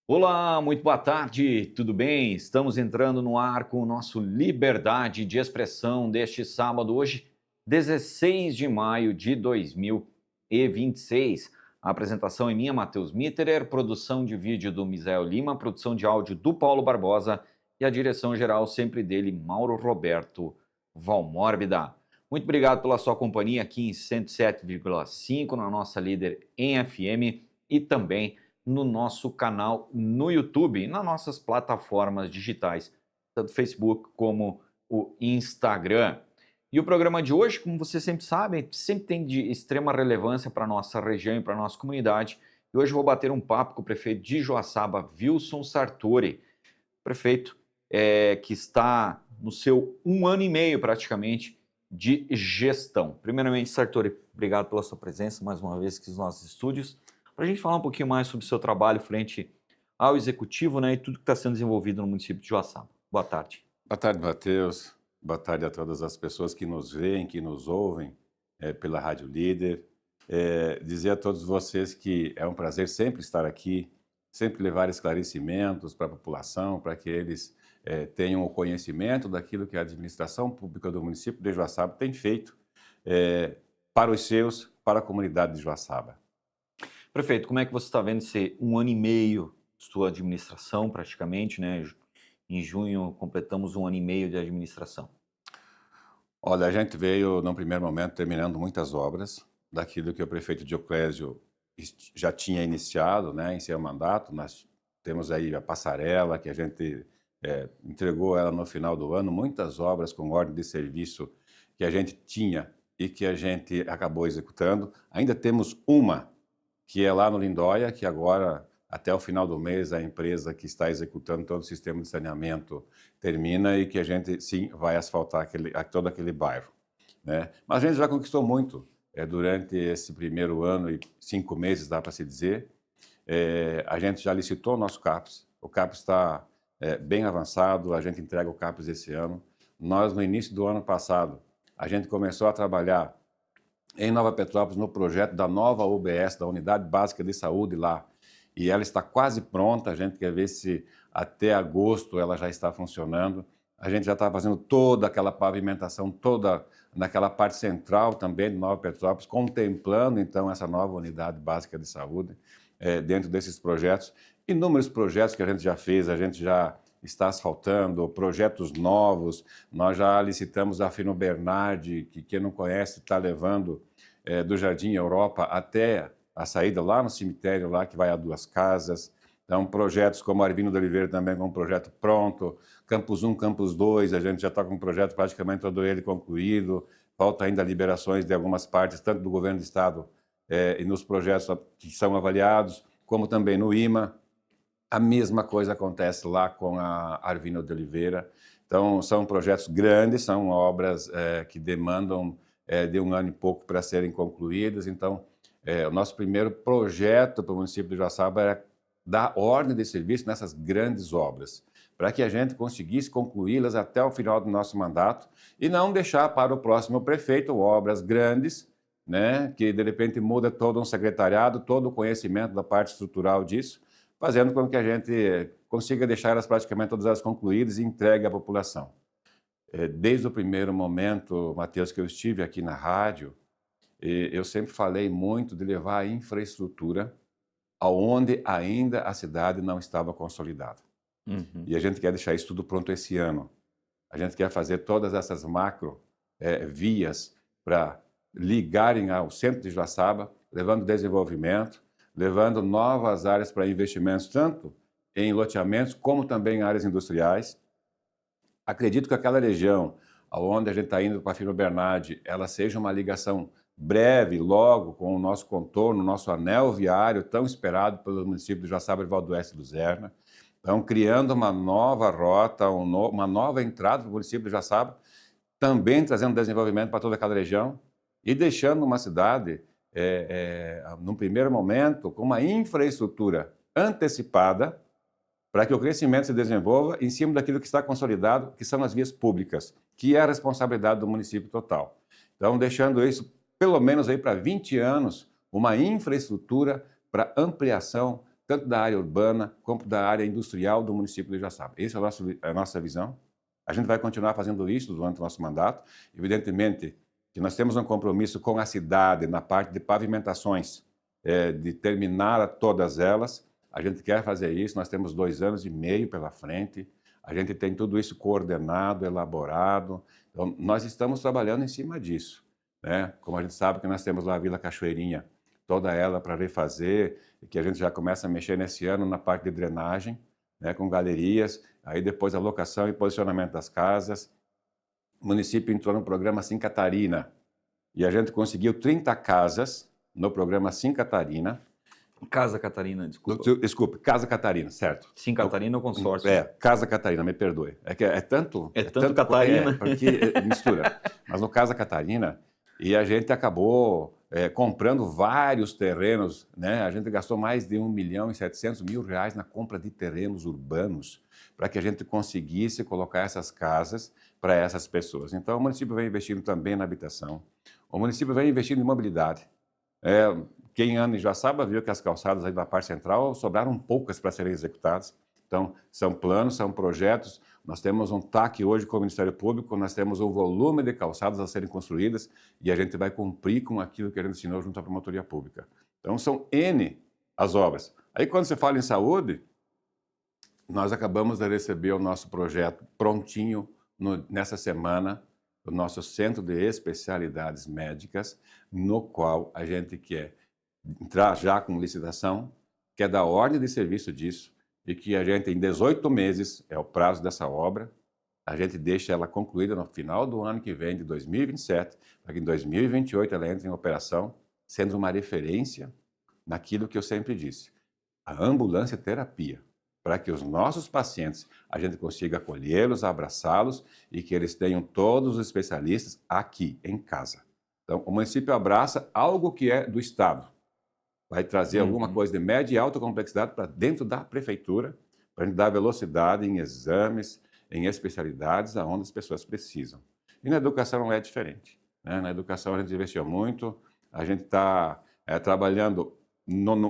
Olá, muito boa tarde, tudo bem? Estamos entrando no ar com o nosso Liberdade de Expressão deste sábado, hoje, 16 de maio de 2026. A apresentação é minha, Matheus Mitterer, produção de vídeo do Misael Lima, produção de áudio do Paulo Barbosa e a direção geral sempre dele, Mauro Roberto Valmórbida. Muito obrigado pela sua companhia aqui em 107,5 na nossa líder em FM e também no nosso canal no YouTube e nas nossas plataformas digitais, tanto Facebook como o Instagram. E o programa de hoje, como vocês sempre sabem, sempre tem de extrema relevância para a nossa região e para a nossa comunidade. E hoje eu vou bater um papo com o prefeito de Joaçaba, Wilson Sartori, prefeito que está no seu 1 ano e meio praticamente de gestão. Primeiramente, Sartori, obrigado pela sua presença mais uma vez aqui nos nossos estúdios para a gente falar um pouquinho mais sobre o seu trabalho frente ao executivo, né, e tudo que está sendo desenvolvido no município de Joaçaba. Boa tarde. Boa tarde, Matheus. Boa tarde a todas as pessoas que nos veem, que nos ouvem pela Rádio Líder. Dizer a todos vocês que é um prazer sempre estar aqui, sempre levar esclarecimentos para a população, para que eles tenham o conhecimento daquilo que a administração pública do município de Joaçaba tem feito para os seus, para a comunidade de Joaçaba. Prefeito, como é que você está vendo esse 1 ano e meio de sua administração, praticamente, né? Em junho completamos 1 ano e meio de administração. Olha, a gente veio, num primeiro momento, terminando muitas obras daquilo que o prefeito Dioclésio já tinha iniciado, né, em seu mandato. Nós temos aí a passarela, que a gente entregou ela no final do ano, muitas obras com ordem de serviço que a gente tinha e que a gente acabou executando. Ainda temos uma, que é lá no Lindóia, que agora, até o final do mês, a empresa que está executando todo o sistema de saneamento termina e que a gente, sim, vai asfaltar todo aquele bairro, né? Mas a gente já conquistou muito durante esse primeiro ano e 5 meses, dá para se dizer. A gente já licitou o nosso CAPES, o CAPES está bem avançado, a gente entrega o CAPES esse ano. Nós, no início do ano passado, a gente começou a trabalhar em Nova Petrópolis no projeto da nova UBS, da Unidade Básica de Saúde lá, e ela está quase pronta. A gente quer ver se até agosto ela já está funcionando. A gente já está fazendo toda aquela pavimentação, toda naquela parte central também de Nova Petrópolis, contemplando então essa nova Unidade Básica de Saúde dentro desses projetos. Inúmeros projetos que a gente já fez, a gente já está asfaltando, projetos novos. Nós já licitamos a Fino Bernardi, que quem não conhece está levando do Jardim Europa até a saída lá no cemitério, lá que vai a Duas Casas. Então, projetos como Arvino de Oliveira também com um projeto pronto, Campus 1, Campus 2, a gente já está com um projeto praticamente todo ele concluído, falta ainda liberações de algumas partes, tanto do governo do estado e nos projetos que são avaliados, como também no IMA. A mesma coisa acontece lá com a Arvino de Oliveira. Então, são projetos grandes, são obras que demandam de 1 ano e pouco para serem concluídas. Então, o nosso primeiro projeto para o município de Joaçaba era dar ordem de serviço nessas grandes obras, para que a gente conseguisse concluí-las até o final do nosso mandato e não deixar para o próximo prefeito obras grandes, né, que de repente muda todo um secretariado, todo o conhecimento da parte estrutural disso, fazendo com que a gente consiga deixar elas praticamente todas elas concluídas e entregue à população. Desde o primeiro momento, Matheus, que eu estive aqui na rádio, eu sempre falei muito de levar a infraestrutura aonde ainda a cidade não estava consolidada. Uhum. E a gente quer deixar isso tudo pronto esse ano. A gente quer fazer todas essas macro vias para ligarem ao centro de Joaçaba, levando desenvolvimento, levando novas áreas para investimentos, tanto em loteamentos como também em áreas industriais. Acredito que aquela região onde a gente está indo para a Fino Bernardi, ela seja uma ligação breve, logo, com o nosso contorno, o nosso anel viário tão esperado pelo município de Joaçaba e Valdoeste e Luzerna. Então, criando uma nova rota, uma nova entrada para o município de Joaçaba, também trazendo desenvolvimento para toda aquela região e deixando uma cidade, num primeiro momento, com uma infraestrutura antecipada para que o crescimento se desenvolva em cima daquilo que está consolidado, que são as vias públicas, que é a responsabilidade do município total. Então, deixando isso, pelo menos aí para 20 anos, uma infraestrutura para ampliação tanto da área urbana como da área industrial do município de Joaçaba. Essa é a nossa visão. A gente vai continuar fazendo isso durante o nosso mandato. Evidentemente que nós temos um compromisso com a cidade na parte de pavimentações, de terminar todas elas. A gente quer fazer isso, nós temos 2 anos e meio pela frente. A gente tem tudo isso coordenado, elaborado. Então, nós estamos trabalhando em cima disso, né? Como a gente sabe que nós temos lá a Vila Cachoeirinha, toda ela para refazer, e que a gente já começa a mexer nesse ano na parte de drenagem, né, com galerias, aí depois a locação e posicionamento das casas. O município entrou no programa Sim Catarina, e a gente conseguiu 30 casas no programa Sim Catarina. Casa Catarina, desculpa. Desculpe, Casa Catarina, certo. Sim Catarina ou consórcio? Casa Catarina, me perdoe. É tanto Catarina. porque mistura. Mas no Casa Catarina, e a gente acabou comprando vários terrenos, né? A gente gastou mais de R$ 1.700.000 na compra de terrenos urbanos para que a gente conseguisse colocar essas casas para essas pessoas. Então, o município vem investindo também na habitação. O município vem investindo em mobilidade. Quem anda em Joaçaba viu que as calçadas aí da parte central sobraram poucas para serem executadas. Então, são planos, são projetos. Nós temos um TAC hoje com o Ministério Público, nós temos um volume de calçadas a serem construídas e a gente vai cumprir com aquilo que a gente assinou junto à Promotoria Pública. Então, são N as obras. Aí, quando você fala em saúde, nós acabamos de receber o nosso projeto prontinho nessa semana, o nosso Centro de Especialidades Médicas, no qual a gente quer entrar já com licitação, quer dar ordem de serviço disso, e que a gente, em 18 meses, é o prazo dessa obra, a gente deixa ela concluída no final do ano que vem, de 2027, para que em 2028 ela entre em operação, sendo uma referência naquilo que eu sempre disse, a ambulância terapia, para que os nossos pacientes, a gente consiga acolhê-los, abraçá-los e que eles tenham todos os especialistas aqui, em casa. Então, o município abraça algo que é do Estado. Vai trazer alguma coisa de média e alta complexidade para dentro da prefeitura, para a gente dar velocidade em exames, em especialidades aonde as pessoas precisam. E na educação não é diferente, né? Na educação a gente investiu muito, a gente está trabalhando,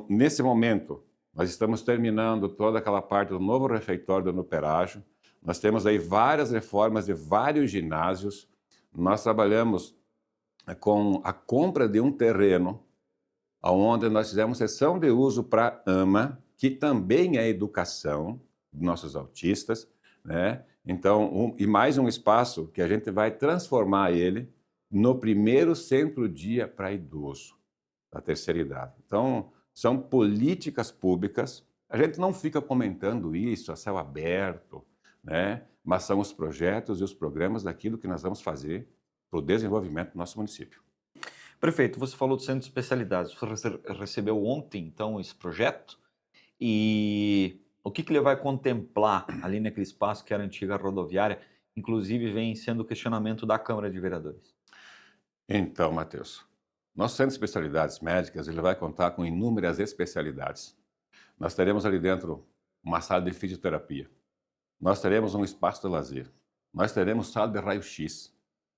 nesse momento, nós estamos terminando toda aquela parte do novo refeitório do Nuperágio, nós temos aí várias reformas de vários ginásios, nós trabalhamos com a compra de um terreno, onde nós fizemos sessão de uso para AMA, que também é educação dos nossos autistas, né? Então, e mais um espaço que a gente vai transformar ele no primeiro centro-dia para idoso, da terceira idade. Então, são políticas públicas, a gente não fica comentando isso a céu aberto, né? Mas são os projetos e os programas daquilo que nós vamos fazer para o desenvolvimento do nosso município. Prefeito, você falou do centro de especialidades. Você recebeu ontem, então, esse projeto? E o que ele vai contemplar ali naquele espaço que era a antiga rodoviária? Inclusive, vem sendo o questionamento da Câmara de Vereadores. Então, Matheus, nosso centro de especialidades médicas ele vai contar com inúmeras especialidades. Nós teremos ali dentro uma sala de fisioterapia. Nós teremos um espaço de lazer. Nós teremos sala de raio-x.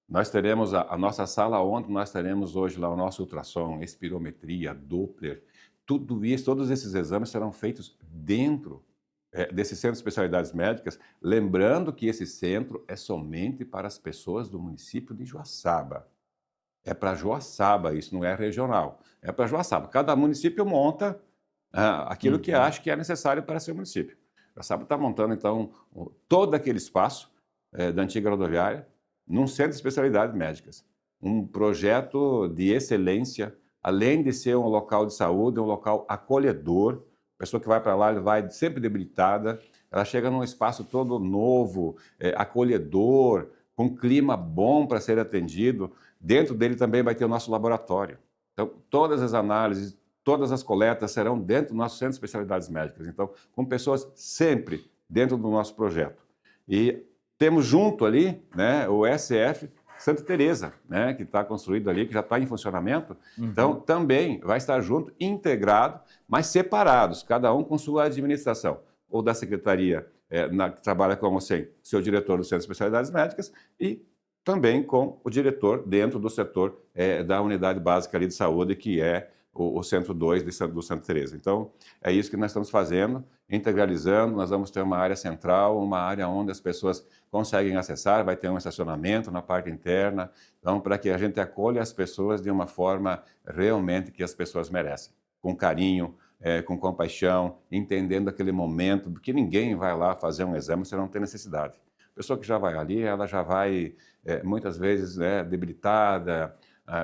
Nós teremos a nossa sala onde nós teremos hoje lá o nosso ultrassom, espirometria, Doppler, tudo isso, todos esses exames serão feitos dentro desse centro de especialidades médicas, lembrando que esse centro é somente para as pessoas do município de Joaçaba. É para Joaçaba, isso não é regional, é para Joaçaba. Cada município monta aquilo que acha que é necessário para seu município. Joaçaba está montando, então, todo aquele espaço da antiga rodoviária, num centro de especialidades médicas. Um projeto de excelência, além de ser um local de saúde, um local acolhedor. A pessoa que vai para lá, ela vai sempre debilitada, ela chega num espaço todo novo, acolhedor, com clima bom para ser atendido. Dentro dele também vai ter o nosso laboratório. Então, todas as análises, todas as coletas serão dentro do nosso centro de especialidades médicas. Então, com pessoas sempre dentro do nosso projeto. E temos junto ali, né, o SF Santa Teresa, né, que está construído ali, que já está em funcionamento. Então, também vai estar junto, integrado, mas separados, cada um com sua administração. Ou da secretaria que trabalha com você, seu diretor do Centro de Especialidades Médicas, e também com o diretor dentro do setor da unidade básica ali de saúde, que é o Centro 2 do Santa Teresa. Então, é isso que nós estamos fazendo, integralizando, nós vamos ter uma área central, uma área onde as pessoas conseguem acessar, vai ter um estacionamento na parte interna, então, para que a gente acolha as pessoas de uma forma realmente que as pessoas merecem, com carinho, com compaixão, entendendo aquele momento, porque ninguém vai lá fazer um exame se não tem necessidade. A pessoa que já vai ali, ela já vai, muitas vezes, né, debilitada,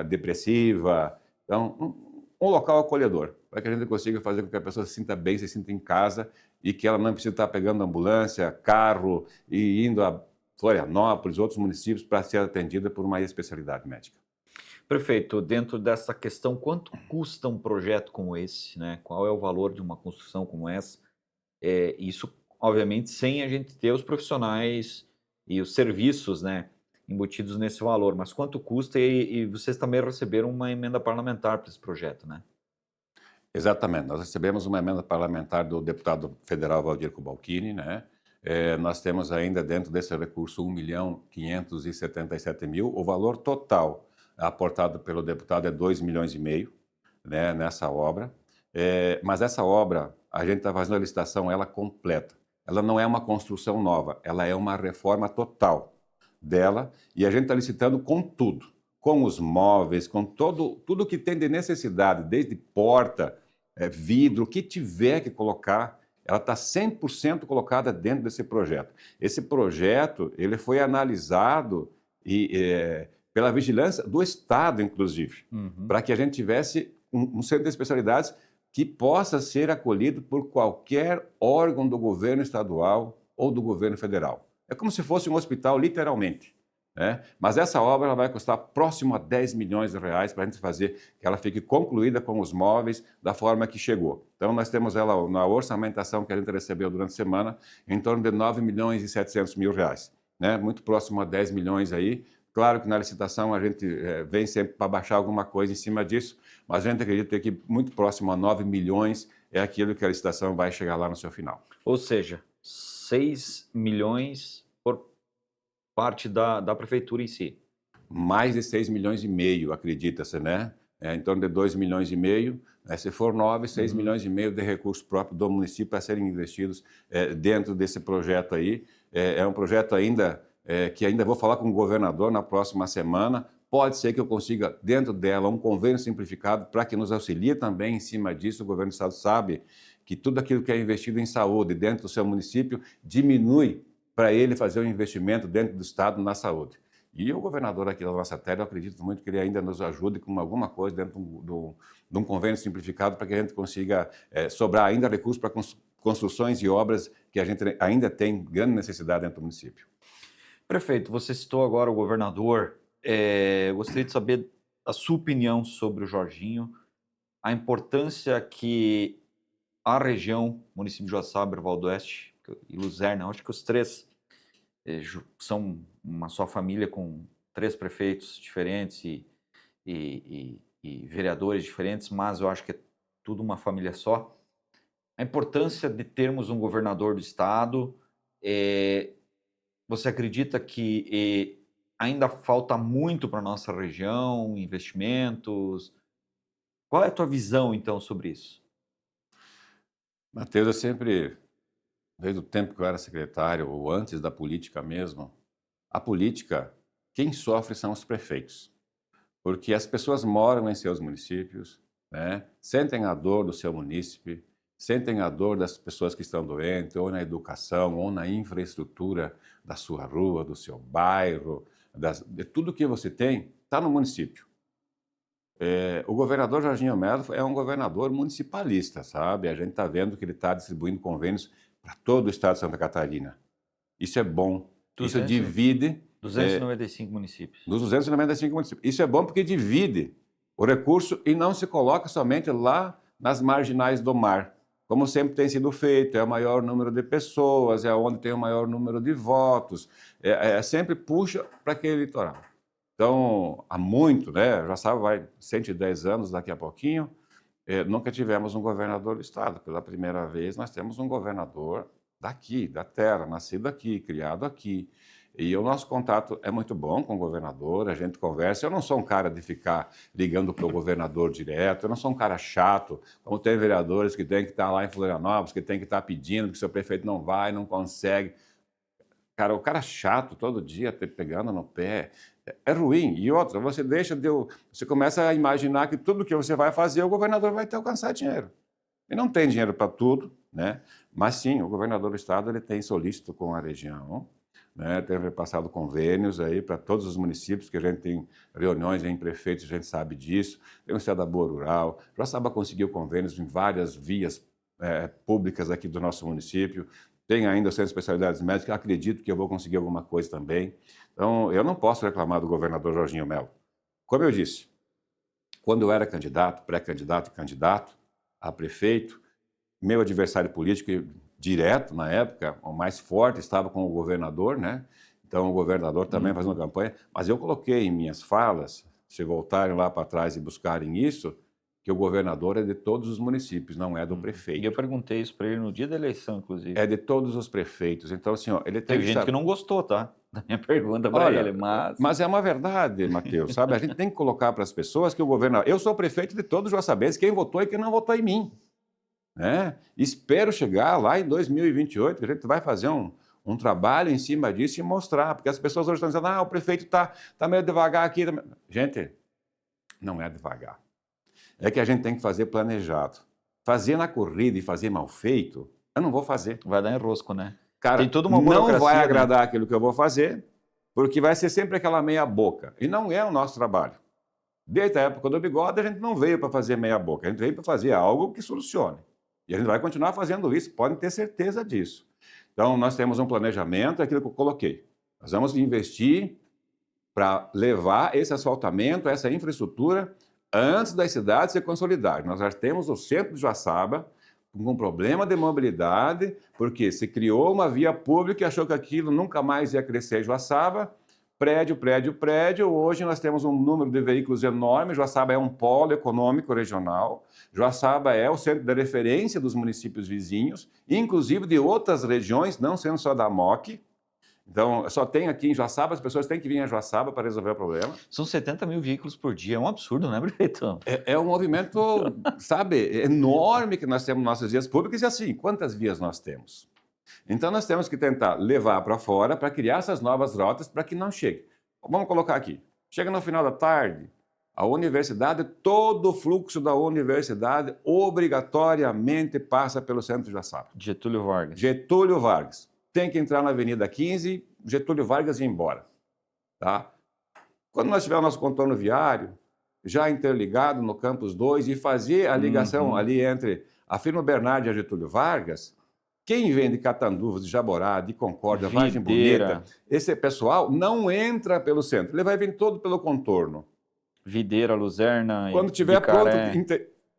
depressiva. Então, um local acolhedor, para que a gente consiga fazer com que a pessoa se sinta bem, se sinta em casa e que ela não precise estar pegando ambulância, carro e indo a Florianópolis, outros municípios, para ser atendida por uma especialidade médica. Prefeito, dentro dessa questão, quanto custa um projeto como esse, né? Qual é o valor de uma construção como essa? Isso, obviamente, sem a gente ter os profissionais e os serviços, né, embutidos nesse valor. Mas quanto custa? E vocês também receberam uma emenda parlamentar para esse projeto, né? Exatamente. Nós recebemos uma emenda parlamentar do deputado federal Valdir Kubalcini, né? Nós temos ainda dentro desse recurso 1.577.000. O valor total aportado pelo deputado é 2,5 milhões, né, nessa obra. Mas essa obra, a gente está fazendo a licitação ela completa. Ela não é uma construção nova, ela é uma reforma total dela e a gente está licitando com tudo, com os móveis, com tudo que tem de necessidade, desde porta, vidro, o que tiver que colocar, ela está 100% colocada dentro desse projeto. Esse projeto ele foi analisado pela vigilância do Estado, inclusive, para que a gente tivesse um centro de especialidades que possa ser acolhido por qualquer órgão do governo estadual ou do governo federal. É como se fosse um hospital, literalmente, né? Mas essa obra ela vai custar próximo a 10 milhões de reais para a gente fazer que ela fique concluída com os móveis da forma que chegou. Então, nós temos ela na orçamentação que a gente recebeu durante a semana em torno de 9.700.000 reais, né? Muito próximo a 10 milhões aí. Claro que na licitação a gente vem sempre para baixar alguma coisa em cima disso, mas a gente acredita que muito próximo a 9 milhões é aquilo que a licitação vai chegar lá no seu final. Ou seja, 6 milhões por parte da prefeitura em si. Mais de 6,5 milhões, acredita-se, né? Em torno de 2,5 milhões, né? Se for 9, 6,5 milhões de recursos próprios do município para serem investidos dentro desse projeto aí. É um projeto ainda que ainda vou falar com o governador na próxima semana. Pode ser que eu consiga, dentro dela, um convênio simplificado para que nos auxilie também em cima disso. O governo do estado sabe que tudo aquilo que é investido em saúde dentro do seu município diminui para ele fazer um investimento dentro do estado na saúde. E o governador aqui da nossa terra, eu acredito muito que ele ainda nos ajude com alguma coisa dentro de um convênio simplificado para que a gente consiga sobrar ainda recursos para construções e obras que a gente ainda tem grande necessidade dentro do município. Prefeito, você citou agora o governador. Gostaria de saber a sua opinião sobre o Jorginho, a importância que a região, município de Joaçaba, Erval do Oeste e Luzerna, acho que os três são uma só família com 3 prefeitos diferentes e vereadores diferentes, mas eu acho que é tudo uma família só. A importância de termos um governador do estado, você acredita que ainda falta muito para a nossa região, investimentos? Qual é a tua visão, então, sobre isso? Matheus, eu sempre, desde o tempo que eu era secretário, ou antes da política mesmo, a política, quem sofre são os prefeitos. Porque as pessoas moram em seus municípios, né? Sentem a dor do seu munícipe, sentem a dor das pessoas que estão doentes, ou na educação, ou na infraestrutura da sua rua, do seu bairro, de tudo que você tem, está no município. O governador Jorginho Melo é um governador municipalista, sabe? A gente está vendo que ele está distribuindo convênios para todo o estado de Santa Catarina. Isso é bom. Isso 200, divide 295 municípios. dos 295 municípios. Isso é bom porque divide o recurso e não se coloca somente lá nas marginais do mar, como sempre tem sido feito. É o maior número de pessoas, é onde tem o maior número de votos, sempre puxa para aquele litoral. Então, há muito, né? Já sabe, vai 110 anos daqui a pouquinho, nunca tivemos um governador do estado. Pela primeira vez, nós temos um governador daqui, da terra, nascido aqui, criado aqui. E o nosso contato é muito bom com o governador, a gente conversa. Eu não sou um cara de ficar ligando para o governador direto, eu não sou um cara chato, como tem vereadores que tem que estar lá em Florianópolis, que tem que estar pedindo que o seu prefeito não vai, não consegue. Cara, o cara chato todo dia pegando no pé, é ruim. E outra, você começa a imaginar que tudo que você vai fazer, o governador vai ter que alcançar dinheiro. E não tem dinheiro para tudo, né? Mas sim, o governador do estado ele tem solícito com a região, né? Tem passado convênios aí para todos os municípios, que a gente tem reuniões em prefeitos, a gente sabe disso. Tem o Estado da Boa Rural, Joaçaba conseguiu convênios em várias vias públicas aqui do nosso município. Tem ainda o Centro de Especialidades Médicas, acredito que eu vou conseguir alguma coisa também. Então, eu não posso reclamar do governador Jorginho Melo. Como eu disse, quando eu era candidato, pré-candidato e candidato a prefeito, meu adversário político direto, na época, o mais forte, estava com o governador, né? Então, o governador também fazendo campanha. Mas eu coloquei em minhas falas, se voltarem lá para trás e buscarem isso, que o governador é de todos os municípios, não é do prefeito. E eu perguntei isso para ele no dia da eleição, inclusive. É de todos os prefeitos. Então, assim, ó, ele tem Teve gente que não gostou, tá? Da minha pergunta para ele, mas é uma verdade, Matheus, sabe? A gente tem que colocar para as pessoas que o governador... Eu sou prefeito de todos os joaçabenses, quem votou e quem não votou em mim. Né? Espero chegar lá em 2028, que a gente vai fazer um trabalho em cima disso e mostrar, porque as pessoas hoje estão dizendo, o prefeito tá meio devagar aqui. Gente, não é devagar. É que a gente tem que fazer planejado. Fazer na corrida e fazer mal feito, eu não vou fazer. Vai dar enrosco, né? Cara, tem toda uma burocracia, não vai né? agradar aquilo que eu vou fazer, porque vai ser sempre aquela meia boca. E não é o nosso trabalho. Desde a época do Bigode, a gente não veio para fazer meia boca, a gente veio para fazer algo que solucione. E a gente vai continuar fazendo isso, podem ter certeza disso. Então, nós temos um planejamento, é aquilo que eu coloquei. Nós vamos investir para levar esse asfaltamento, essa infraestrutura, antes das cidades se consolidarem. Nós já temos o centro de Joaçaba com problema de mobilidade, porque se criou uma via pública e achou que aquilo nunca mais ia crescer em Joaçaba. Prédio, prédio, prédio. Hoje nós temos um número de veículos enorme. Joaçaba é um polo econômico regional. Joaçaba é o centro de referência dos municípios vizinhos, inclusive de outras regiões, não sendo só da MOC. Então, só tem aqui em Joaçaba, as pessoas têm que vir a Joaçaba para resolver o problema. São 70 mil veículos por dia, é um absurdo, né, prefeito? É um movimento, sabe, enorme que nós temos nas nossas vias públicas e assim, quantas vias nós temos? Então, nós temos que tentar levar para fora para criar essas novas rotas para que não chegue. Vamos colocar aqui, chega no final da tarde, a universidade, todo o fluxo da universidade obrigatoriamente passa pelo centro de Joaçaba. Getúlio Vargas. Getúlio Vargas. Tem que entrar na Avenida 15, Getúlio Vargas e ir embora. Tá? Quando nós tivermos nosso contorno viário, já interligado no Campus 2 e fazer a ligação ali entre a Firmo Bernardi e a Getúlio Vargas, quem vem de Catanduvas, de Jaborá, de Concórdia, Vargem Bonita, esse pessoal não entra pelo centro, ele vai vir todo pelo contorno. Videira, Luzerna, quando tiver pronto,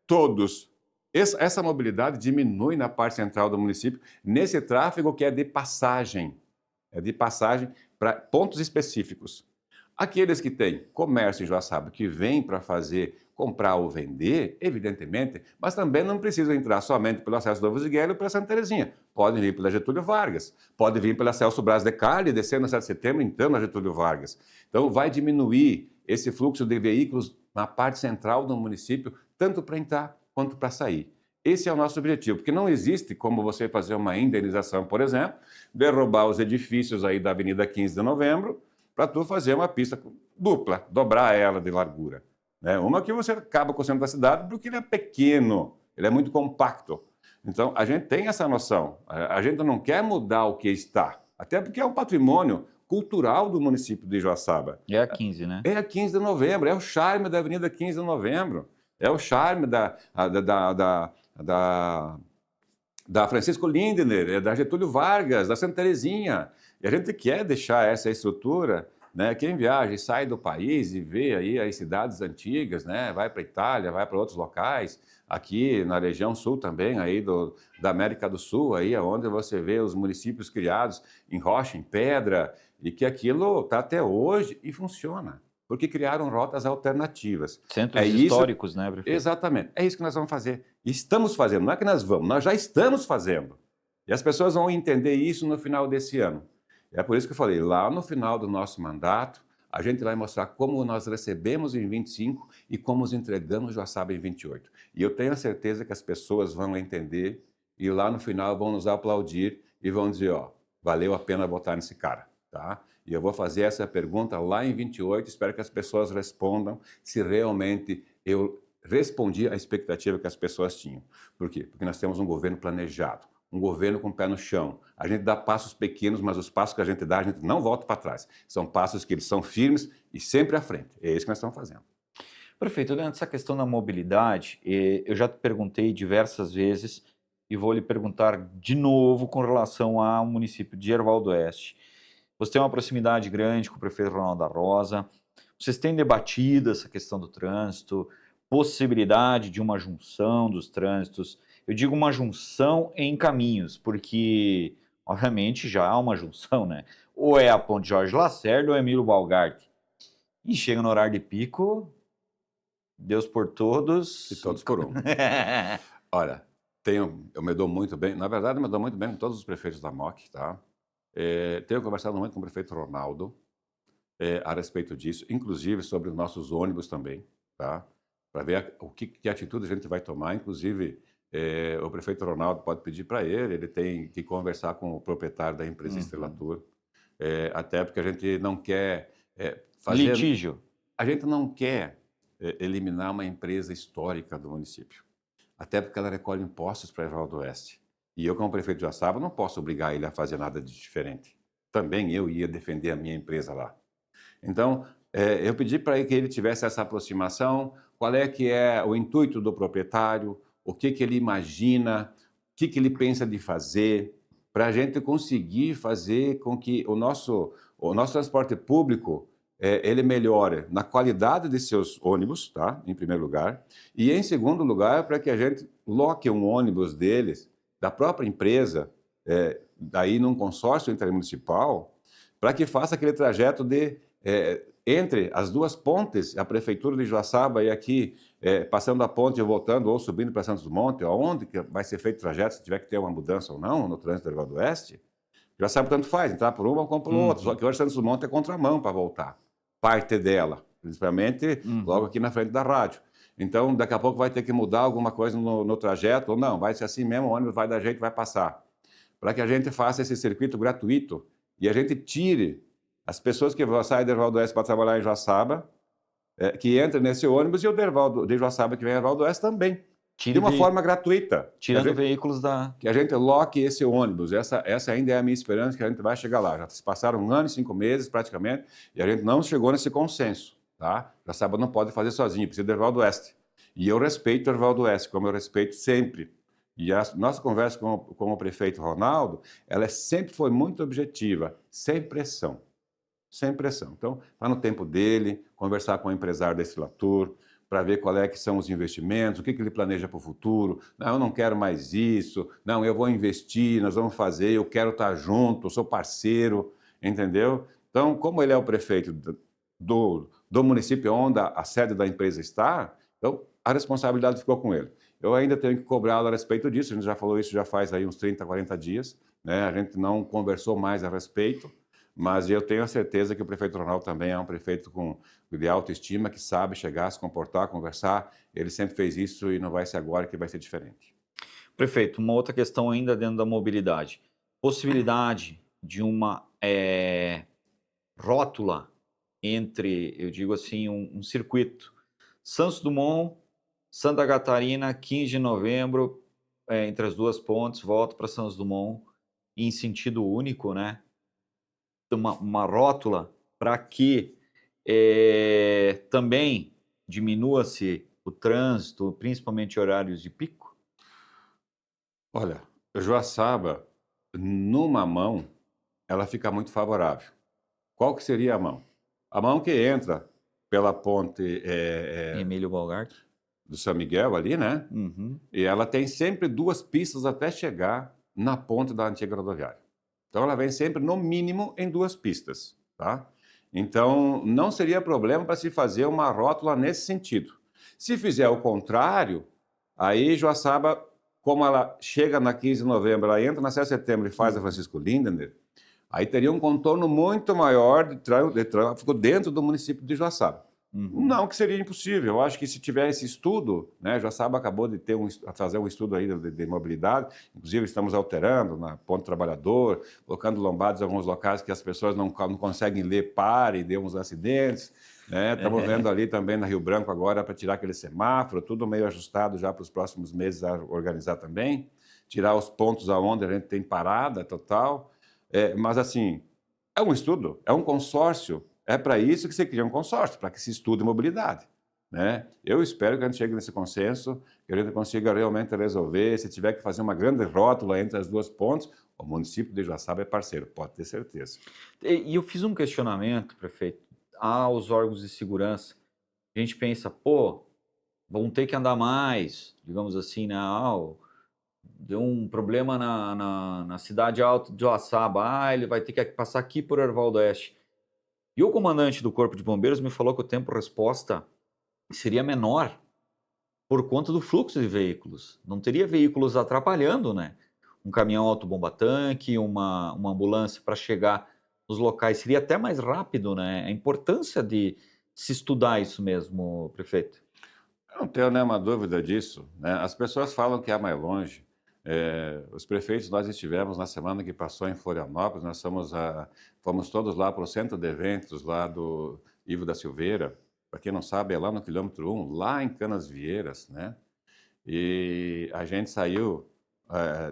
todos. Essa mobilidade diminui na parte central do município, nesse tráfego que é de passagem. É de passagem para pontos específicos. Aqueles que têm comércio em Joaçaba, que vêm para comprar ou vender, evidentemente, mas também não precisam entrar somente pelo acesso do Vozigueiro ou pela Santa Terezinha. Podem vir pela Getúlio Vargas, podem vir pela Celso Braz de Carli, descendo no 7 de setembro, entrando na Getúlio Vargas. Então, vai diminuir esse fluxo de veículos na parte central do município, tanto para entrar quanto para sair. Esse é o nosso objetivo, porque não existe como você fazer uma indenização, por exemplo, derrubar os edifícios aí da Avenida 15 de Novembro, para tu fazer uma pista dupla, dobrar ela de largura. Né? Uma que você acaba com o centro da cidade, porque ele é pequeno, ele é muito compacto. Então, a gente tem essa noção. A gente não quer mudar o que está, até porque é um patrimônio cultural do município de Joaçaba. É a 15, né? É a 15 de novembro, é o charme da Avenida 15 de Novembro. É o charme da Francisco Lindner, da Getúlio Vargas, da Santa Terezinha. E a gente quer deixar essa estrutura, né? Quem viaja e sai do país e vê aí as cidades antigas, né? Vai para a Itália, vai para outros locais, aqui na região sul também, aí da América do Sul, aí onde você vê os municípios criados em rocha, em pedra, e que aquilo está até hoje e funciona. Porque criaram rotas alternativas. Centros históricos, né, prefeito? Exatamente. É isso que nós vamos fazer. Estamos fazendo, não é que nós vamos, nós já estamos fazendo. E as pessoas vão entender isso no final desse ano. É por isso que eu falei, lá no final do nosso mandato, a gente vai mostrar como nós recebemos em 25 e como os entregamos Joaçaba em 28. E eu tenho a certeza que as pessoas vão entender e lá no final vão nos aplaudir e vão dizer, ó, valeu a pena votar nesse cara, tá? E eu vou fazer essa pergunta lá em 28, espero que as pessoas respondam se realmente eu respondi à expectativa que as pessoas tinham. Por quê? Porque nós temos um governo planejado, um governo com o pé no chão. A gente dá passos pequenos, mas os passos que a gente dá, a gente não volta para trás. São passos que eles são firmes e sempre à frente. É isso que nós estamos fazendo. Prefeito, dentro dessa questão da mobilidade, eu já te perguntei diversas vezes e vou lhe perguntar de novo com relação ao município de Erval do Oeste. Você tem uma proximidade grande com o prefeito Ronaldo da Rosa, vocês têm debatido essa questão do trânsito, possibilidade de uma junção dos trânsitos. Eu digo uma junção em caminhos, porque, obviamente, já há uma junção, né? Ou é a Ponte Jorge Lacerda ou é Emílio Balgarte. E chega no horário de pico, Deus por todos. E todos por um. Olha, eu me dou muito bem, na verdade, eu me dou muito bem com todos os prefeitos da MOC, tá? Tenho conversado muito com o prefeito Ronaldo a respeito disso, inclusive sobre os nossos ônibus também, tá? Para ver que atitude a gente vai tomar. Inclusive, o prefeito Ronaldo pode pedir para ele tem que conversar com o proprietário da empresa Estrelatur, até porque a gente não quer fazer... Litígio. A gente não quer eliminar uma empresa histórica do município, até porque ela recolhe impostos para Erval do Oeste. E eu, como prefeito de Joaçaba, não posso obrigar ele a fazer nada de diferente. Também eu ia defender a minha empresa lá. Então, eu pedi para que ele tivesse essa aproximação, qual é que é o intuito do proprietário, o que ele imagina, o que ele pensa de fazer, para a gente conseguir fazer com que o nosso transporte público ele melhore na qualidade de seus ônibus, tá? Em primeiro lugar, e em segundo lugar, para que a gente loque um ônibus deles, da própria empresa, daí num consórcio intermunicipal, para que faça aquele trajeto entre as duas pontes, a Prefeitura de Joaçaba e aqui, passando a ponte e voltando, ou subindo para Santos Dumont, aonde que vai ser feito o trajeto, se tiver que ter uma mudança ou não no trânsito do Erval do Oeste, Joaçaba tanto faz, entrar por uma ou comprar por outra, só que hoje Santos Dumont é contramão para voltar, parte dela, principalmente logo aqui na frente da rádio. Então, daqui a pouco vai ter que mudar alguma coisa no trajeto, ou não, vai ser assim mesmo, o ônibus vai dar jeito, vai passar. Para que a gente faça esse circuito gratuito e a gente tire as pessoas que saem de Erval do Oeste para trabalhar em Joaçaba, que entrem nesse ônibus, e o de Joaçaba que vem em Erval do Oeste também, de uma forma gratuita. Tirando veículos da... Que a gente loque esse ônibus. Essa ainda é a minha esperança, que a gente vai chegar lá. Já se passaram 1 ano e 5 meses, praticamente, e a gente não chegou nesse consenso, tá? Joaçaba não pode fazer sozinho, precisa do Erval do Oeste. E eu respeito o Erval do Oeste, como eu respeito sempre. E a nossa conversa com o prefeito Ronaldo, ela sempre foi muito objetiva, sem pressão. Sem pressão. Então, está no tempo dele, conversar com o empresário da Estrelatur, para ver qual é que são os investimentos, o que ele planeja para o futuro. Não, eu não quero mais isso. Não, eu vou investir, nós vamos fazer, eu quero estar junto, eu sou parceiro, entendeu? Então, como ele é o prefeito do município onde a sede da empresa está, então a responsabilidade ficou com ele. Eu ainda tenho que cobrá-lo a respeito disso, a gente já falou isso já faz aí uns 30, 40 dias, né? A gente não conversou mais a respeito, mas eu tenho a certeza que o prefeito Ronaldo também é um prefeito de autoestima, que sabe chegar, se comportar, conversar. Ele sempre fez isso e não vai ser agora que vai ser diferente. Prefeito, uma outra questão ainda dentro da mobilidade. Possibilidade de uma rótula entre, eu digo assim, um circuito. Santos Dumont, Santa Catarina, 15 de novembro, entre as duas pontes, volta para Santos Dumont, em sentido único, né? Uma rótula para que também diminua-se o trânsito, principalmente horários de pico? Olha, Joaçaba, numa mão, ela fica muito favorável. Qual que seria a mão? A mão que entra pela ponte Emílio Balgarte. do São Miguel ali, né? Uhum. E ela tem sempre 2 pistas até chegar na ponte da antiga rodoviária. Então, ela vem sempre, no mínimo, em 2 pistas, tá? Então, não seria problema para se fazer uma rótula nesse sentido. Se fizer o contrário, aí Joaçaba, como ela chega na 15 de novembro, ela entra na 7 de setembro e faz a Francisco Lindner, Aí teria um contorno muito maior de tráfego dentro do município de Joaçaba. Não que seria impossível. Eu acho que se tiver esse estudo, né, Joaçaba acabou de fazer um estudo aí de mobilidade, inclusive estamos alterando na Ponte Trabalhador, colocando lombadas em alguns locais que as pessoas não conseguem ler pare, deu uns acidentes. Né? Estamos vendo ali também na Rio Branco agora para tirar aquele semáforo, tudo meio ajustado já para os próximos meses a organizar também, tirar os pontos aonde a gente tem parada total. Mas assim, é um estudo, é um consórcio. É para isso que você cria um consórcio, para que se estude mobilidade. Né? Eu espero que a gente chegue nesse consenso, que a gente consiga realmente resolver. Se tiver que fazer uma grande rótula entre as duas pontes, o município de Joaçaba é parceiro, pode ter certeza. E eu fiz um questionamento, prefeito, aos órgãos de segurança. A gente pensa, pô, vão ter que andar mais, digamos assim, né? Deu um problema na cidade alta de Joaçaba, ele vai ter que passar aqui por Erval do Oeste. E o comandante do Corpo de Bombeiros me falou que o tempo-resposta seria menor por conta do fluxo de veículos. Não teria veículos atrapalhando, né? Um caminhão autobomba-tanque, uma ambulância para chegar nos locais. Seria até mais rápido, né? A importância de se estudar isso mesmo, prefeito. Eu não tenho nenhuma dúvida disso. Né? As pessoas falam que é mais longe. Os prefeitos, nós estivemos na semana que passou em Florianópolis, nós fomos todos lá para o centro de eventos lá do Ivo da Silveira. Para quem não sabe, é lá no quilômetro 1, lá em Canasvieiras, né? E a gente saiu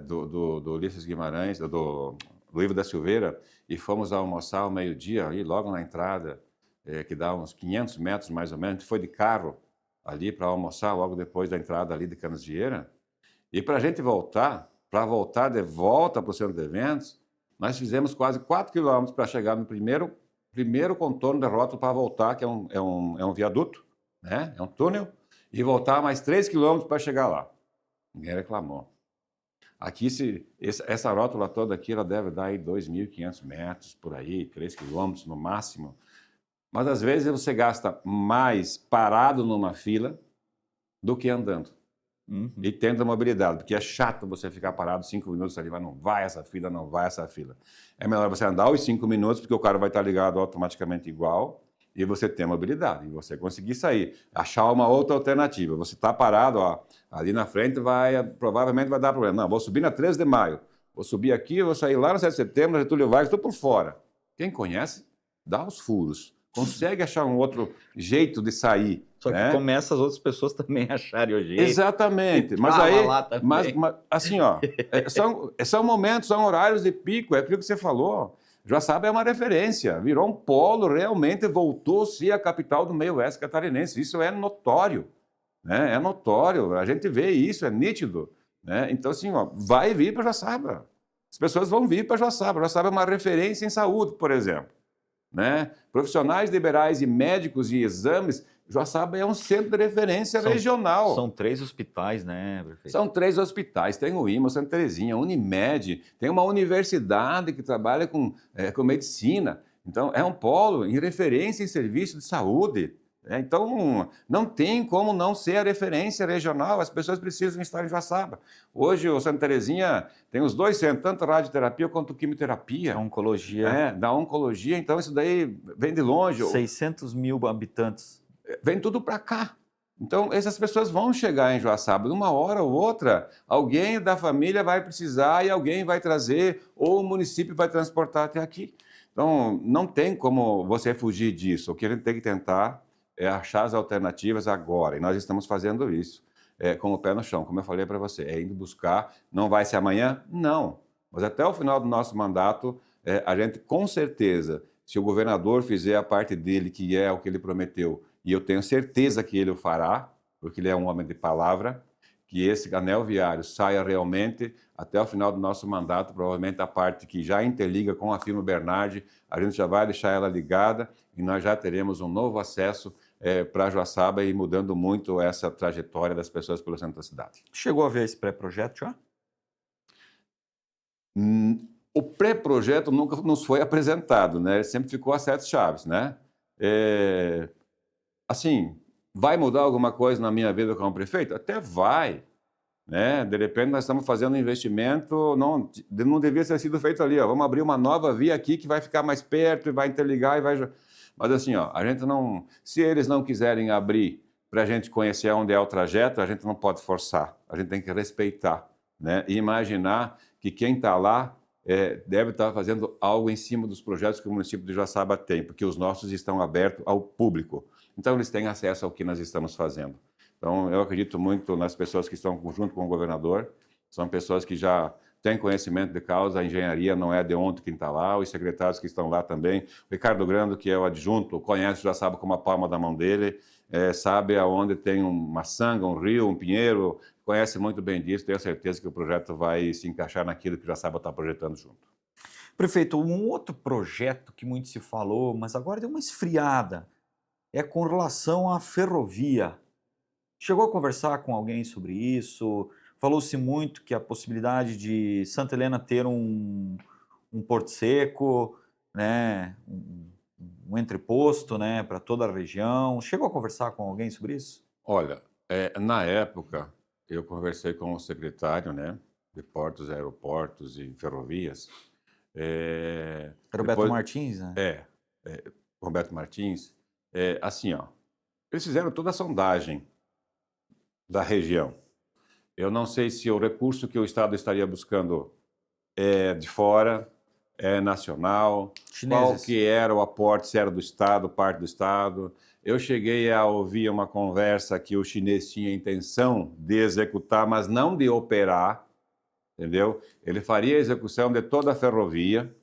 do Ulisses Guimarães, do Ivo da Silveira, e fomos almoçar ao meio-dia, aí logo na entrada, que dá uns 500 metros mais ou menos. A gente foi de carro ali para almoçar logo depois da entrada ali de Canasvieiras. E para a gente voltar, para voltar de volta para o centro de eventos, nós fizemos quase 4 quilômetros para chegar no primeiro contorno de rótulo para voltar, que é um viaduto, né? É um túnel, e voltar mais 3 quilômetros para chegar lá. Ninguém reclamou. Aqui, essa rótula toda aqui, ela deve dar aí 2.500 metros, por aí, 3 quilômetros no máximo. Mas às vezes você gasta mais parado numa fila do que andando. E tendo a mobilidade, porque é chato você ficar parado 5 minutos ali, mas não vai essa fila, não vai essa fila. É melhor você andar os 5 minutos, porque o carro vai estar ligado automaticamente igual, e você tem mobilidade, e você conseguir sair, achar uma outra alternativa. Você está parado, ó, ali na frente provavelmente vai dar problema. Não, vou subir na 13 de maio, vou subir aqui, vou sair lá no 7 de setembro, na Getúlio Vargas, estou por fora. Quem conhece, dá os furos. Consegue achar um outro jeito de sair. Só que começa as outras pessoas também a acharem o jeito. Exatamente. Mas aí, assim, ó, são momentos, são horários de pico, é aquilo que você falou. Joaçaba é uma referência, virou um polo, realmente voltou a ser a capital do meio-oeste catarinense. Isso é notório, né? É notório, a gente vê isso, é nítido. Né? Então, assim, ó, vai vir para Joaçaba. As pessoas vão vir para Joaçaba. Joaçaba é uma referência em saúde, por exemplo. Né? Profissionais liberais e médicos e exames, Joaçaba é um centro de referência regional. São 3 hospitais, né, prefeito? São 3 hospitais, tem o IMA, Santa Terezinha, a Unimed, tem uma universidade que trabalha com medicina. Então, é um polo em referência em serviço de saúde. Então, não tem como não ser a referência regional, as pessoas precisam estar em Joaçaba. Hoje, o Santa Terezinha tem os 2 centros, tanto radioterapia quanto quimioterapia. Da oncologia. Da oncologia, então isso daí vem de longe. 600 mil habitantes. Vem tudo para cá. Então, essas pessoas vão chegar em Joaçaba. Uma hora ou outra, alguém da família vai precisar e alguém vai trazer, ou o município vai transportar até aqui. Então, não tem como você fugir disso. O que a gente tem que tentar é achar as alternativas agora, e nós estamos fazendo isso, com o pé no chão, como eu falei para você, indo buscar, não vai ser amanhã? Não, mas até o final do nosso mandato, a gente com certeza, se o governador fizer a parte dele, que é o que ele prometeu, e eu tenho certeza que ele o fará, porque ele é um homem de palavra, que esse anel viário saia realmente até o final do nosso mandato, provavelmente a parte que já interliga com a firma Bernardi, a gente já vai deixar ela ligada e nós já teremos um novo acesso para Joaçaba e mudando muito essa trajetória das pessoas pelo centro da cidade. Chegou a ver esse pré-projeto já? O pré-projeto nunca nos foi apresentado, né? Ele sempre ficou a 7 chaves, né? Assim, vai mudar alguma coisa na minha vida como prefeito? Até vai, né? De repente nós estamos fazendo um investimento, não devia ter sido feito ali, ó. Vamos abrir uma nova via aqui que vai ficar mais perto e vai interligar e vai... Mas assim, ó, a gente não... Se eles não quiserem abrir para a gente conhecer onde é o trajeto, a gente não pode forçar, a gente tem que respeitar, né? E imaginar que quem está lá deve estar fazendo algo em cima dos projetos que o município de Joaçaba tem, porque os nossos estão abertos ao público. Então, eles têm acesso ao que nós estamos fazendo. Então, eu acredito muito nas pessoas que estão junto com o governador, são pessoas que já têm conhecimento de causa, a engenharia não é de ontem quem está lá, os secretários que estão lá também. O Ricardo Grando, que é o adjunto, conhece Joaçaba como a palma da mão dele, sabe aonde tem uma sanga, um rio, um pinheiro, conhece muito bem disso, tenho certeza que o projeto vai se encaixar naquilo que Joaçaba está projetando junto. Prefeito, um outro projeto que muito se falou, mas agora deu uma esfriada, é com relação à ferrovia. Chegou a conversar com alguém sobre isso? Falou-se muito que a possibilidade de Santa Helena ter um porto seco, né, um entreposto, né, para toda a região. Chegou a conversar com alguém sobre isso? Olha, na época, eu conversei com o secretário, né, de Portos, Aeroportos e Ferrovias. Roberto Martins, né? Roberto Martins. Assim, ó, eles fizeram toda a sondagem da região. Eu não sei se o recurso que o Estado estaria buscando é de fora, é nacional, qual que era o aporte, se era do Estado, parte do Estado. Eu cheguei a ouvir uma conversa que o chinês tinha intenção de executar, mas não de operar, entendeu? Ele faria a execução de toda a ferrovia,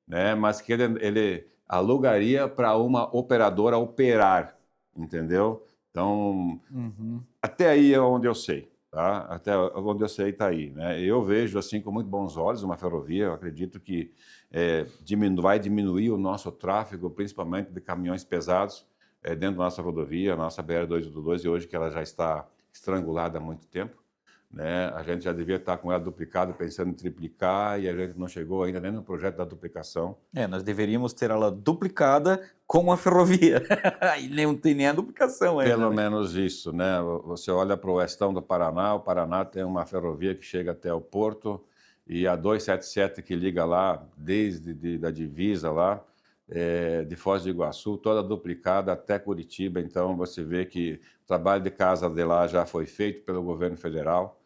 né? Mas que ele alugaria para uma operadora operar, entendeu? Então, até aí é onde eu sei, tá? Até onde eu sei está aí, né? Eu vejo assim com muito bons olhos uma ferrovia. Eu acredito que vai diminuir o nosso tráfego, principalmente de caminhões pesados, dentro da nossa rodovia, a nossa BR-282, e hoje que ela já está estrangulada há muito tempo, né? A gente já devia estar com ela duplicada, pensando em triplicar, e a gente não chegou ainda nem no projeto da duplicação. Nós deveríamos ter ela duplicada com a ferrovia. E não tem nem a duplicação ainda. Pelo menos isso, né? Você olha para o oestão do Paraná, o Paraná tem uma ferrovia que chega até o Porto, e a 277 que liga lá, desde da divisa lá, de Foz do Iguaçu, toda duplicada até Curitiba. Então, você vê que o trabalho de casa de lá já foi feito pelo governo federal.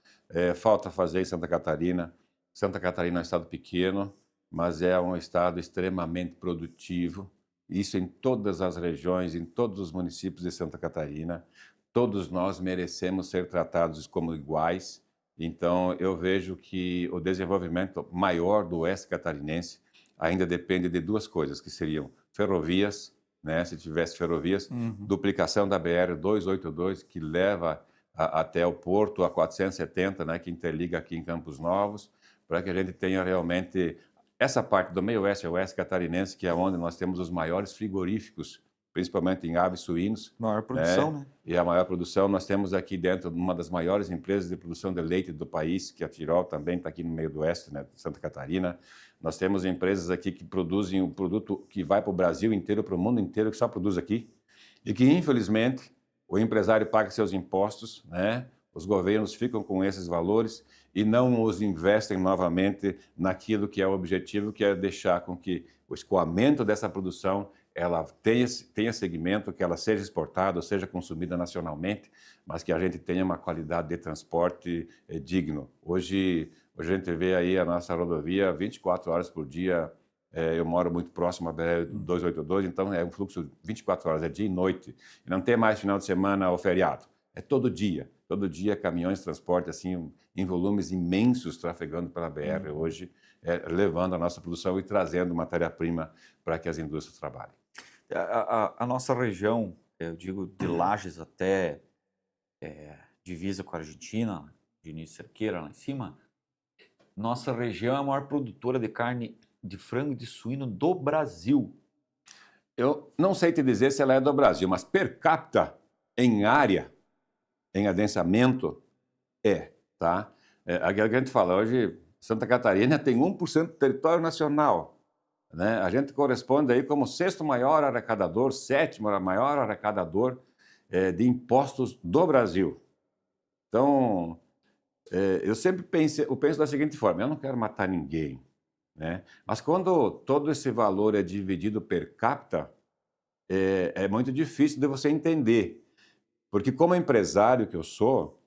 Falta fazer em Santa Catarina. Santa Catarina é um estado pequeno, mas é um estado extremamente produtivo. Isso em todas as regiões, em todos os municípios de Santa Catarina. Todos nós merecemos ser tratados como iguais. Então, eu vejo que o desenvolvimento maior do oeste catarinense ainda depende de duas coisas, que seriam ferrovias, né? Se tivesse ferrovias, duplicação da BR-282, que leva até o Porto, a 470, né? Que interliga aqui em Campos Novos, para que a gente tenha realmente essa parte do meio-oeste e oeste catarinense, que é onde nós temos os maiores frigoríficos, principalmente em aves e suínos. Maior produção, né? E a maior produção, nós temos aqui dentro uma das maiores empresas de produção de leite do país, que a Tirol também está aqui no meio do oeste, né, de Santa Catarina. Nós temos empresas aqui que produzem um produto que vai para o Brasil inteiro, para o mundo inteiro, que só produz aqui. E que, infelizmente, o empresário paga seus impostos, né? Os governos ficam com esses valores e não os investem novamente naquilo que é o objetivo, que é deixar com que o escoamento dessa produção ela tenha segmento, que ela seja exportada ou seja consumida nacionalmente, mas que a gente tenha uma qualidade de transporte digno. Hoje a gente vê aí a nossa rodovia 24 horas por dia. Eu moro muito próximo à BR-282, então é um fluxo 24 horas, é dia e noite. E não tem mais final de semana ou feriado. É todo dia caminhões de transporte assim, em volumes imensos trafegando pela BR hoje, levando a nossa produção e trazendo matéria-prima para que as indústrias trabalhem. A nossa região, eu digo de Lages até divisa com a Argentina, de início Cerqueira lá em cima, nossa região é a maior produtora de carne de frango e de suíno do Brasil. Eu não sei te dizer se ela é do Brasil, mas per capita, em área, em adensamento, tá? Aquilo que a gente fala, hoje Santa Catarina tem 1% do território nacional, né? A gente corresponde aí como sexto maior arrecadador, sétimo maior arrecadador de impostos do Brasil. Então, Eu sempre penso da seguinte forma: eu não quero matar ninguém, né? Mas quando todo esse valor é dividido per capita, é muito difícil de você entender. Porque como empresário que eu sou,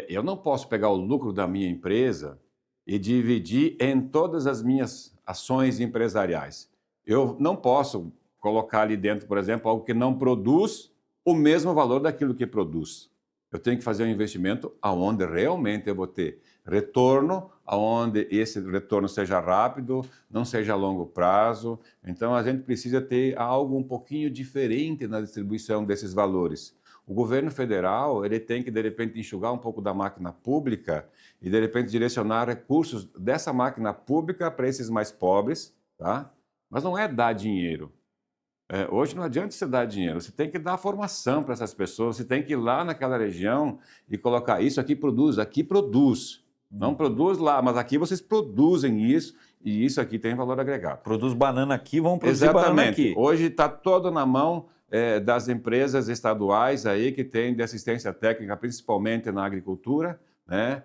eu não posso pegar o lucro da minha empresa e dividir em todas as minhas ações empresariais. Eu não posso colocar ali dentro, por exemplo, algo que não produz o mesmo valor daquilo que produz. Eu tenho que fazer um investimento aonde realmente eu vou ter retorno, aonde esse retorno seja rápido, não seja a longo prazo. Então a gente precisa ter algo um pouquinho diferente na distribuição desses valores. O governo federal, ele tem que, de repente, enxugar um pouco da máquina pública e, de repente, direcionar recursos dessa máquina pública para esses mais pobres, tá? Mas não é dar dinheiro. Hoje não adianta você dar dinheiro, você tem que dar formação para essas pessoas, você tem que ir lá naquela região e colocar isso aqui produz. Não produz lá, mas aqui vocês produzem isso e isso aqui tem valor agregado. Produz banana aqui, vão produzir banana Exatamente. aqui. Hoje está todo na mão das empresas estaduais aí que têm de assistência técnica, principalmente na agricultura, né?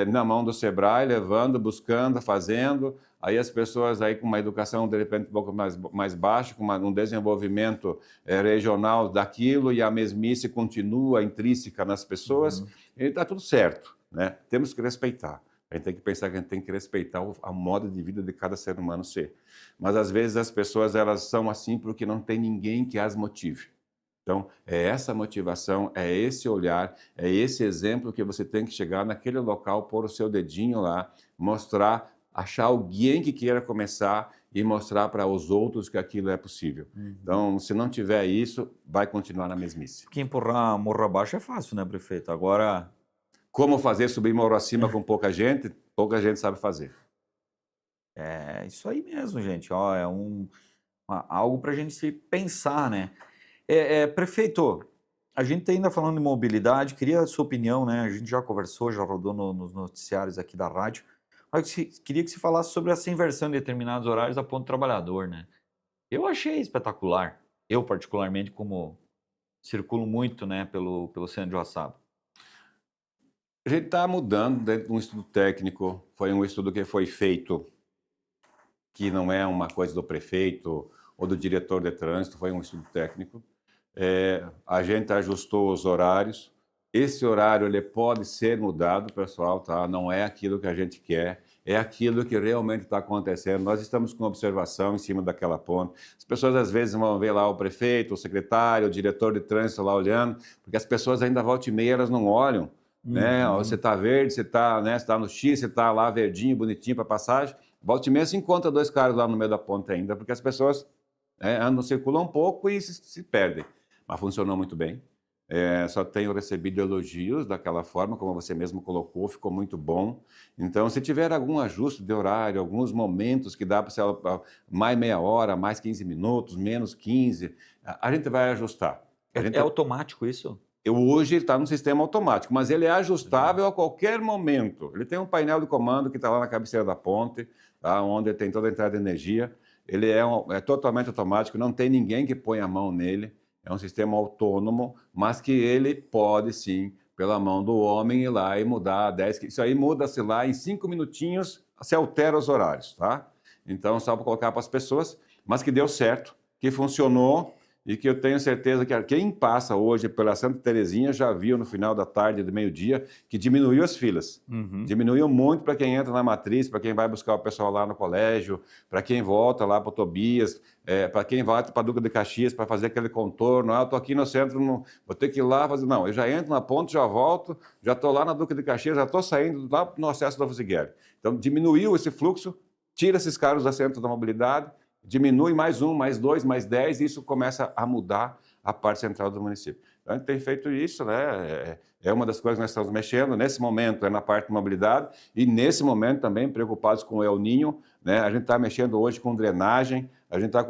Na mão do Sebrae, levando, buscando, fazendo. Aí as pessoas aí com uma educação de repente um pouco mais baixa, com um desenvolvimento regional daquilo e a mesmice continua intrínseca nas pessoas, e está tudo certo, né? Temos que respeitar. A gente tem que pensar que a gente tem que respeitar a modo de vida de cada ser humano ser. Mas às vezes as pessoas elas são assim porque não tem ninguém que as motive. Então, é essa motivação, é esse olhar, é esse exemplo que você tem que chegar naquele local, pôr o seu dedinho lá, mostrar, achar alguém que queira começar e mostrar para os outros que aquilo é possível. Então, se não tiver isso, vai continuar na mesmice. Porque empurrar morro abaixo é fácil, né, prefeito? Agora, Como fazer subir morro acima com pouca gente sabe fazer. é isso aí mesmo, gente. Ó, é algo para a gente se pensar, né? Prefeito, a gente ainda falando de mobilidade, queria a sua opinião, né? A gente já conversou, já rodou nos noticiários aqui da rádio. Mas queria que você falasse sobre essa inversão em determinados horários da ponta do trabalhador, né? Eu achei espetacular. Eu, particularmente, como circulo muito, né, pelo centro de Joaçaba. A gente está mudando dentro de um estudo técnico, foi um estudo que foi feito, que não é uma coisa do prefeito ou do diretor de trânsito, foi um estudo técnico. A gente ajustou os horários, esse horário ele pode ser mudado, pessoal, tá? Não é aquilo que a gente quer, é aquilo que realmente está acontecendo. Nós estamos com observação em cima daquela ponte. As pessoas às vezes vão ver lá o prefeito, o secretário, o diretor de trânsito lá olhando, porque as pessoas ainda volta e meia elas não olham. Né? Você está verde, você está, né, você tá no X, você está lá verdinho, bonitinho para passagem. Volta e meia se encontra dois caras lá no meio da ponte ainda, porque as pessoas andam, circulam um pouco e se perdem. Mas funcionou muito bem. Só tenho recebido elogios daquela forma, como você mesmo colocou, ficou muito bom. Então, se tiver algum ajuste de horário, alguns momentos que dá para ser mais meia hora, mais 15 minutos, menos 15, a gente vai ajustar. É automático isso? Hoje ele está no sistema automático, mas ele é ajustável a qualquer momento. Ele tem um painel de comando que está lá na cabeceira da ponte, tá, onde tem toda a entrada de energia. Ele é totalmente automático, não tem ninguém que põe a mão nele. É um sistema autônomo, mas que ele pode sim, pela mão do homem, ir lá e mudar 10. Isso aí muda-se lá em 5 minutinhos, se altera os horários, tá? Então, só para colocar para as pessoas, mas que deu certo, que funcionou. E que eu tenho certeza que quem passa hoje pela Santa Terezinha já viu no final da tarde, do meio-dia, que diminuiu as filas. Diminuiu muito para quem entra na matriz, para quem vai buscar o pessoal lá no colégio, para quem volta lá para o Tobias, para quem vai para a Duca de Caxias para fazer aquele contorno. Eu estou aqui no centro, vou ter que ir lá fazer. Não, eu já entro na ponte, já volto, já estou lá na Duca de Caxias, já estou saindo lá no acesso da Fusigueri. Então, diminuiu esse fluxo, tira esses carros do centro da mobilidade, diminui mais 1, mais 2, mais 10, e isso começa a mudar a parte central do município. Então, a gente tem feito isso, né? É uma das coisas que nós estamos mexendo. Nesse momento é na parte de mobilidade e, nesse momento, também preocupados com o El Niño, né? A gente está mexendo hoje com drenagem, a gente está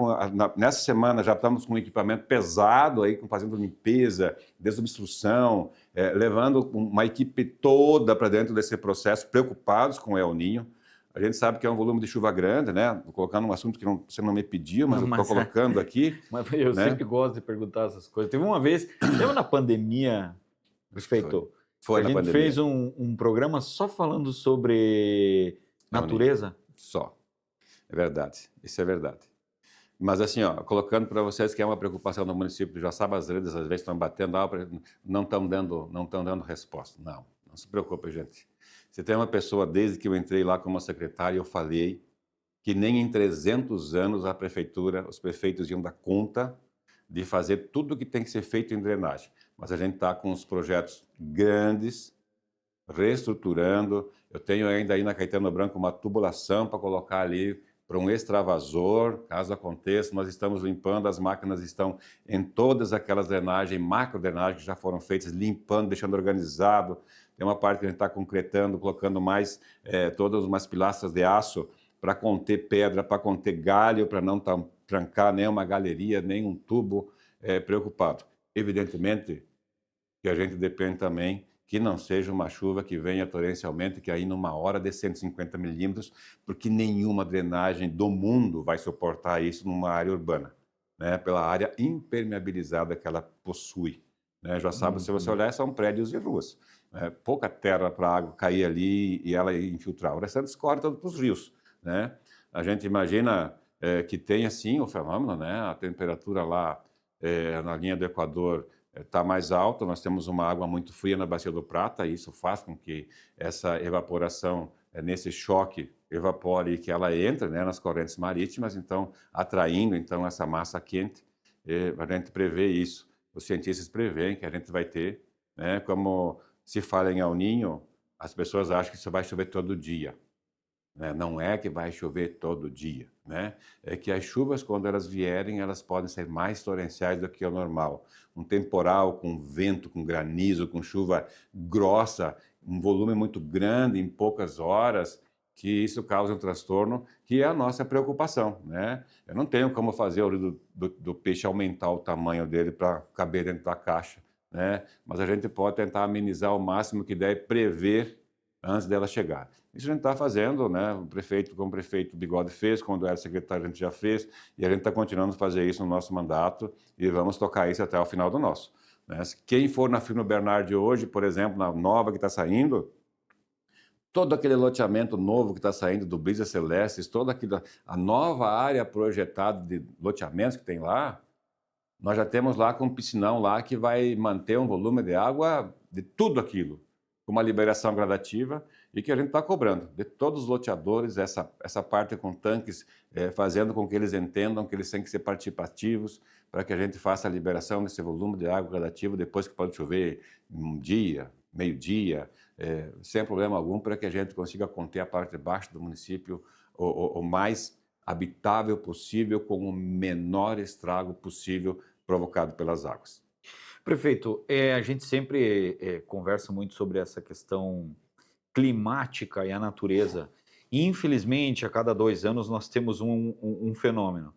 nessa semana já estamos com um equipamento pesado, aí, fazendo limpeza, desobstrução, levando uma equipe toda para dentro desse processo, preocupados com o El Niño. A gente sabe que é um volume de chuva grande, né? Vou colocando um assunto que você não me pediu, mas eu estou colocando aqui. Mas eu sempre gosto de perguntar essas coisas. Teve uma vez, lembra na pandemia, prefeito, Foi A na gente fez pandemia. um programa só falando sobre É o Ninho. natureza. Só. É verdade. Isso é verdade. Mas assim, ó, colocando para vocês que é uma preocupação do município de Joaçaba, as redes às vezes estão batendo, não estão dando resposta. Não, não se preocupe, gente. Se tem uma pessoa, desde que eu entrei lá como secretário, eu falei que nem em 300 anos a prefeitura, os prefeitos iam dar conta de fazer tudo o que tem que ser feito em drenagem. Mas a gente está com os projetos grandes, reestruturando. Eu tenho ainda aí na Caetano Branco uma tubulação para colocar ali para um extravasor, caso aconteça. Nós estamos limpando, as máquinas estão em todas aquelas drenagens, macro drenagens que já foram feitas, limpando, deixando organizado. Tem uma parte que a gente está concretando, colocando mais todas umas pilastras de aço para conter pedra, para conter galho, para não trancar nenhuma galeria, nenhum tubo preocupado. Evidentemente que a gente depende também que não seja uma chuva que venha torrencialmente, que aí numa hora dê 150 milímetros, porque nenhuma drenagem do mundo vai suportar isso numa área urbana, né? Pela área impermeabilizada que ela possui. Né? Já sabe, se você olhar, são prédios e ruas. Né? Pouca terra para a água cair ali e ela infiltrar. O restante escorre todo para os rios. Né? A gente imagina que tem, assim, o fenômeno, né? A temperatura lá na linha do Equador está mais alta, nós temos uma água muito fria na Bacia do Prata, e isso faz com que essa evaporação, nesse choque, evapore e que ela entre, né, nas correntes marítimas, então atraindo então essa massa quente. A gente prevê isso, os cientistas preveem que a gente vai ter, né, como se fala em El Niño, as pessoas acham que isso vai chover todo dia. Né? Não é que vai chover todo dia, né? É que as chuvas, quando elas vierem, elas podem ser mais torrenciais do que o normal. Um temporal com vento, com granizo, com chuva grossa, um volume muito grande em poucas horas, que isso causa um transtorno, que é a nossa preocupação, né? Eu não tenho como fazer o rio do peixe aumentar o tamanho dele para caber dentro da caixa, né? Mas a gente pode tentar amenizar o máximo que der e prever antes dela chegar. Isso a gente está fazendo, né? O prefeito, como o prefeito Bigode fez, quando era secretário a gente já fez, e a gente está continuando a fazer isso no nosso mandato e vamos tocar isso até o final do nosso. Né? Quem for na Firmo Bernardi hoje, por exemplo, na nova que está saindo, todo aquele loteamento novo que está saindo do Brisa Celestes, toda a nova área projetada de loteamentos que tem lá, nós já temos lá com um piscinão lá que vai manter um volume de água de tudo aquilo, com uma liberação gradativa e que a gente está cobrando de todos os loteadores, essa parte com tanques, fazendo com que eles entendam que eles têm que ser participativos para que a gente faça a liberação desse volume de água gradativo depois que pode chover um dia, meio-dia, sem problema algum, para que a gente consiga conter a parte de baixo do município o mais habitável possível, com o menor estrago possível provocado pelas águas. Prefeito, a gente sempre conversa muito sobre essa questão climática e a natureza. E, infelizmente, a cada 2 anos nós temos um fenômeno.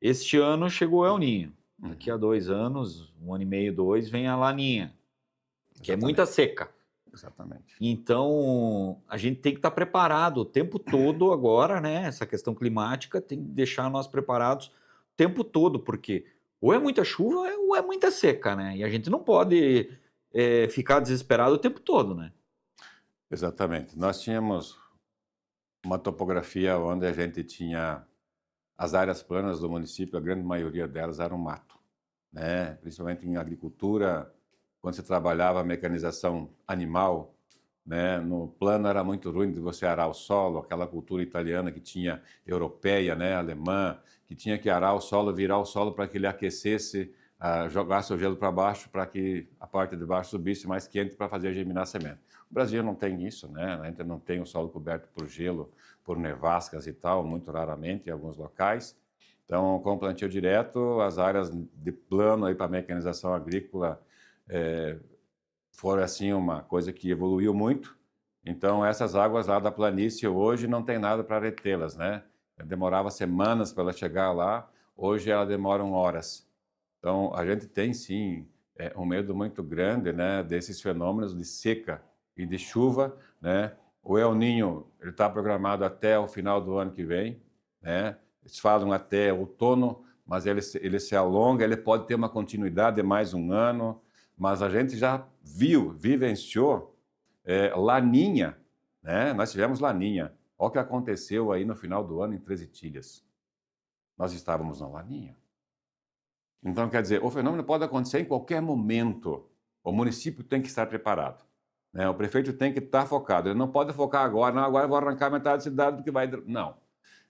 Este ano chegou o El Niño. Daqui a 2 anos, 1 ano e meio, 2, vem a Laninha, que é muita seca. Exatamente. Então, a gente tem que estar preparado o tempo todo agora, né? Essa questão climática tem que deixar nós preparados o tempo todo, porque ou é muita chuva ou é muita seca, né? E a gente não pode ficar desesperado o tempo todo, né? Exatamente. Nós tínhamos uma topografia onde a gente tinha as áreas planas do município, a grande maioria delas eram mato, né? Principalmente em agricultura, quando se trabalhava a mecanização animal, né? No plano era muito ruim de você arar o solo, aquela cultura italiana que tinha, europeia, né? Alemã, que tinha que arar o solo, virar o solo para que ele aquecesse, jogasse o gelo para baixo, para que a parte de baixo subisse mais quente para fazer germinar a semente. O Brasil não tem isso, né? A gente não tem o solo coberto por gelo, por nevascas e tal, muito raramente em alguns locais. Então, com o plantio direto, as áreas de plano aí para mecanização agrícola foram assim uma coisa que evoluiu muito. Então, essas águas lá da planície hoje não tem nada para retê-las, né? Demorava semanas para ela chegar lá, hoje elas demoram horas. Então, a gente tem sim um medo muito grande, né, desses fenômenos de seca e de chuva, né? O El Niño, ele está programado até o final do ano que vem, né? Eles falam até outono, mas ele se alonga, ele pode ter uma continuidade de mais um ano, mas a gente já vivenciou Laninha, né? Nós tivemos Laninha. Olha o que aconteceu aí no final do ano em Três Itilhas. Nós estávamos na Laninha. Então, quer dizer, o fenômeno pode acontecer em qualquer momento. O município tem que estar preparado, né? O prefeito tem que estar focado. Ele não pode focar agora, não, agora eu vou arrancar metade da cidade porque vai... Não,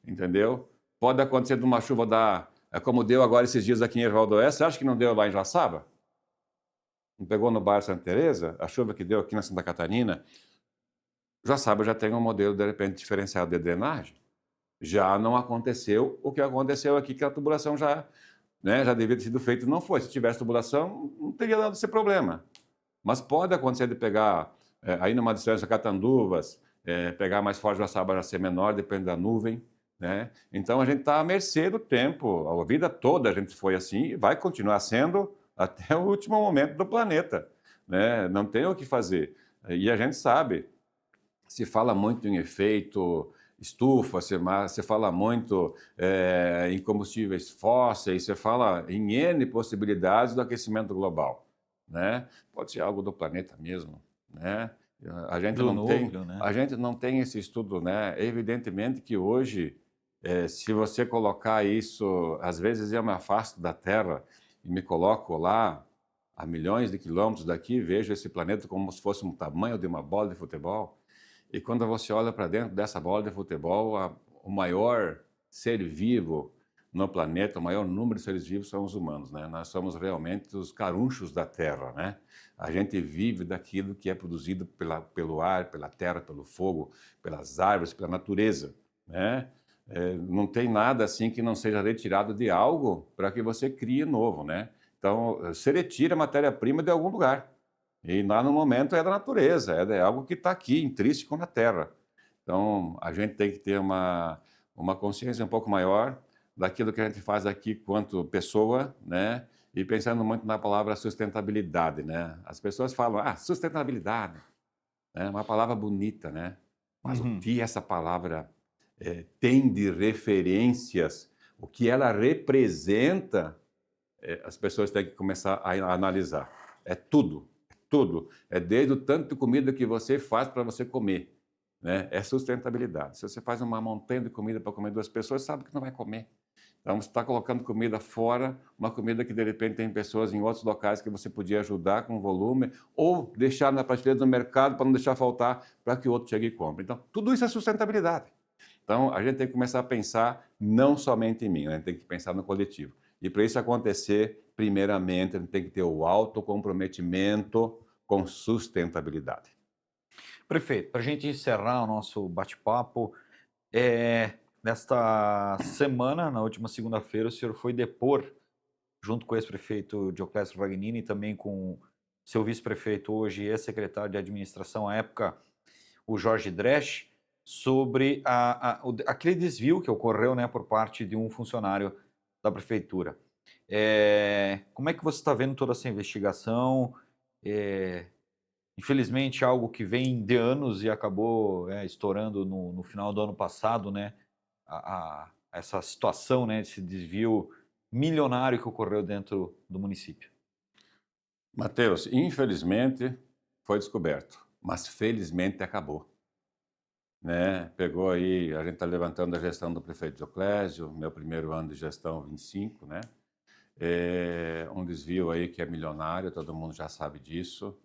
entendeu? Pode acontecer de uma chuva como deu agora esses dias aqui em Ervaldo Oeste. Você acha que não deu lá em Joaçaba? Não pegou no bairro Santa Teresa? A chuva que deu aqui na Santa Catarina? Joaçaba já tem um modelo, de repente, diferenciado de drenagem. Já não aconteceu o que aconteceu aqui, que a tubulação já, né, já devia ter sido feita. Não foi. Se tivesse tubulação, não teria dado esse problema. Mas pode acontecer de pegar, aí numa distância Catanduvas, pegar mais forte, Joaçaba já ser menor, depende da nuvem, né? Então a gente está à mercê do tempo. A vida toda a gente foi assim e vai continuar sendo até o último momento do planeta, né? Não tem o que fazer. E a gente sabe, se fala muito em efeito estufa, se fala muito em combustíveis fósseis, se fala em N possibilidades do aquecimento global, né? Pode ser algo do planeta mesmo, né? A gente Do não núcleo, né? a gente não tem esse estudo, né? Evidentemente que hoje, se você colocar isso, às vezes eu me afasto da Terra e me coloco lá a milhões de quilômetros daqui, vejo esse planeta como se fosse um tamanho de uma bola de futebol. E quando você olha para dentro dessa bola de futebol, o maior ser vivo no planeta, o maior número de seres vivos são os humanos, né? Nós somos realmente os carunchos da Terra, né? A gente vive daquilo que é produzido pelo ar, pela terra, pelo fogo, pelas árvores, pela natureza, né? Não tem nada assim que não seja retirado de algo para que você crie novo, né? Então, você retira matéria-prima de algum lugar. E lá no momento é da natureza, é algo que está aqui, intrínseco na Terra. Então, a gente tem que ter uma consciência um pouco maior daquilo que a gente faz aqui quanto pessoa, né? E pensando muito na palavra sustentabilidade, né? As pessoas falam, sustentabilidade, né? Uma palavra bonita, né? Mas o que essa palavra tem de referências, o que ela representa, as pessoas têm que começar a analisar. É tudo. Tudo. É desde o tanto de comida que você faz para você comer, né? É sustentabilidade. Se você faz uma montanha de comida para comer duas pessoas, sabe que não vai comer. Então, você está colocando comida fora, uma comida que, de repente, tem pessoas em outros locais que você podia ajudar com volume ou deixar na prateleira do mercado para não deixar faltar para que o outro chegue e compre. Então, tudo isso é sustentabilidade. Então, a gente tem que começar a pensar não somente em mim, né? A gente tem que pensar no coletivo. E para isso acontecer, primeiramente, a gente tem que ter o autocomprometimento com sustentabilidade. Prefeito, para a gente encerrar o nosso bate-papo, nesta semana, na última segunda-feira, o senhor foi depor, junto com o ex-prefeito Dioclésio Vagnini e também com seu vice-prefeito, hoje ex-secretário de administração à época, o Jorge Dresch, sobre aquele desvio que ocorreu, né, por parte de um funcionário da prefeitura. Como é que você está vendo toda essa investigação? Infelizmente, algo que vem de anos e acabou estourando no final do ano passado, né? Essa situação, né, esse desvio milionário que ocorreu dentro do município. Matheus, infelizmente foi descoberto, mas felizmente acabou, né? Pegou aí, a gente está levantando a gestão do prefeito Dioclésio, meu primeiro ano de gestão 25, né? Um desvio aí que é milionário, todo mundo já sabe disso,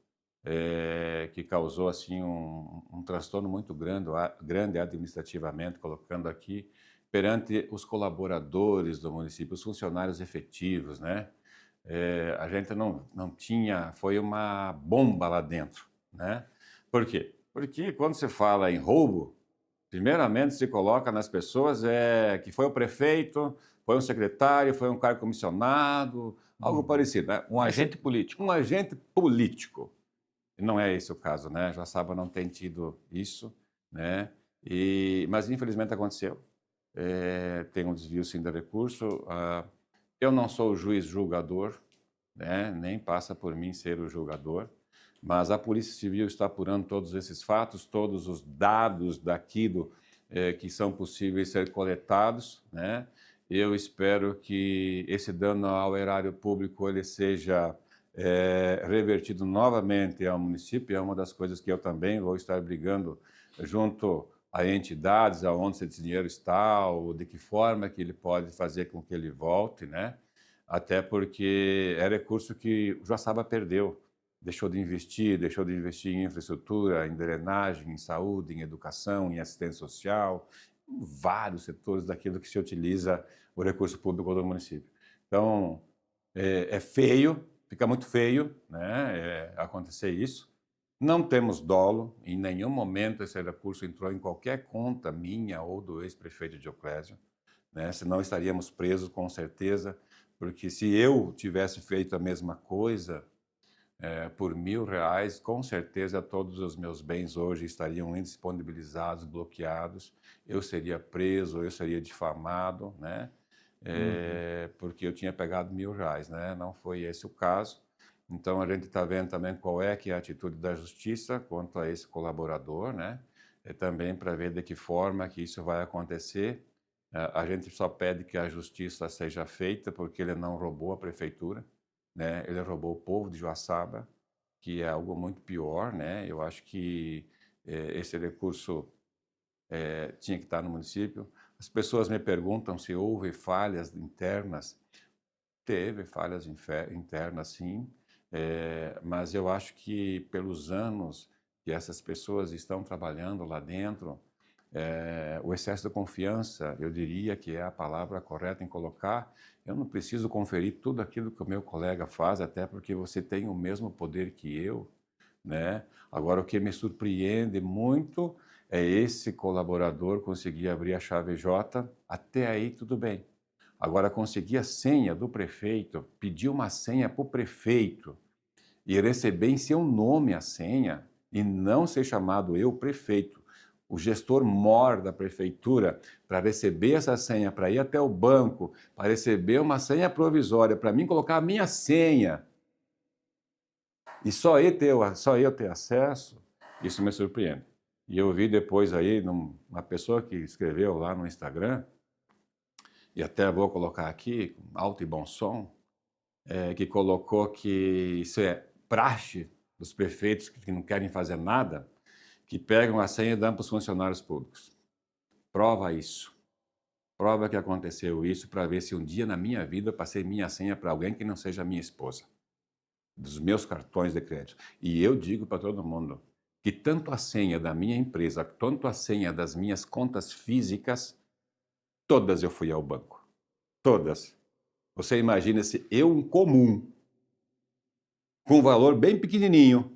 que causou assim um transtorno muito grande administrativamente, colocando aqui perante os colaboradores do município, os funcionários efetivos, né? A gente não tinha, foi uma bomba lá dentro, né? Por quê? Porque quando se fala em roubo, primeiramente se coloca nas pessoas que foi o prefeito, foi um secretário, foi um cargo comissionado, algo parecido, né? Um agente político. Um agente político. E não é esse o caso, né? Joaçaba não tem tido isso, né? Mas infelizmente aconteceu. Tem um desvio sim de recurso. Eu não sou o juiz julgador, né? Nem passa por mim ser o julgador, mas a Polícia Civil está apurando todos esses fatos, todos os dados daquilo que são possíveis ser coletados, né? Eu espero que esse dano ao erário público ele seja revertido novamente ao município. É uma das coisas que eu também vou estar brigando junto a entidades, aonde esse dinheiro está, ou de que forma que ele pode fazer com que ele volte, né? Até porque é recurso que o Joaçaba perdeu, deixou de investir em infraestrutura, em drenagem, em saúde, em educação, em assistência social, em vários setores daquilo que se utiliza o recurso público do município. Então, é feio, fica muito feio, né, acontecer isso. Não temos dolo, em nenhum momento esse recurso entrou em qualquer conta minha ou do ex-prefeito Dioclésio, né? Senão estaríamos presos com certeza, porque se eu tivesse feito a mesma coisa por R$ 1.000, com certeza todos os meus bens hoje estariam indisponibilizados, bloqueados, eu seria preso, eu seria difamado, né? Porque eu tinha pegado R$ 1.000, né? Não foi esse o caso. Então, a gente está vendo também qual é que é a atitude da justiça quanto a esse colaborador, né? Também para ver de que forma que isso vai acontecer. A gente só pede que a justiça seja feita porque ele não roubou a prefeitura, né? Ele roubou o povo de Joaçaba, que é algo muito pior, né? Eu acho que esse recurso tinha que estar no município. As pessoas me perguntam se houve falhas internas. Teve falhas internas, sim, mas eu acho que pelos anos que essas pessoas estão trabalhando lá dentro, o excesso de confiança, eu diria que é a palavra correta em colocar. Eu não preciso conferir tudo aquilo que o meu colega faz, até porque você tem o mesmo poder que eu, né? Agora, o que me surpreende muito é esse colaborador conseguir abrir a chave J, até aí tudo bem. Agora, conseguir a senha do prefeito, pedir uma senha para o prefeito e receber em seu nome a senha e não ser chamado eu, prefeito, o gestor mor da prefeitura, para receber essa senha, para ir até o banco, para receber uma senha provisória, para mim colocar a minha senha e só eu ter acesso, isso me surpreende. E eu vi depois aí uma pessoa que escreveu lá no Instagram, e até vou colocar aqui, com alto e bom som, que colocou que isso é praxe dos prefeitos que não querem fazer nada, que pegam a senha e dão para os funcionários públicos. Prova isso. Prova que aconteceu isso para ver se um dia na minha vida eu passei minha senha para alguém que não seja minha esposa, dos meus cartões de crédito. E eu digo para todo mundo que tanto a senha da minha empresa, quanto a senha das minhas contas físicas, todas eu fui ao banco. Todas. Você imagina se eu, um comum, com um valor bem pequenininho,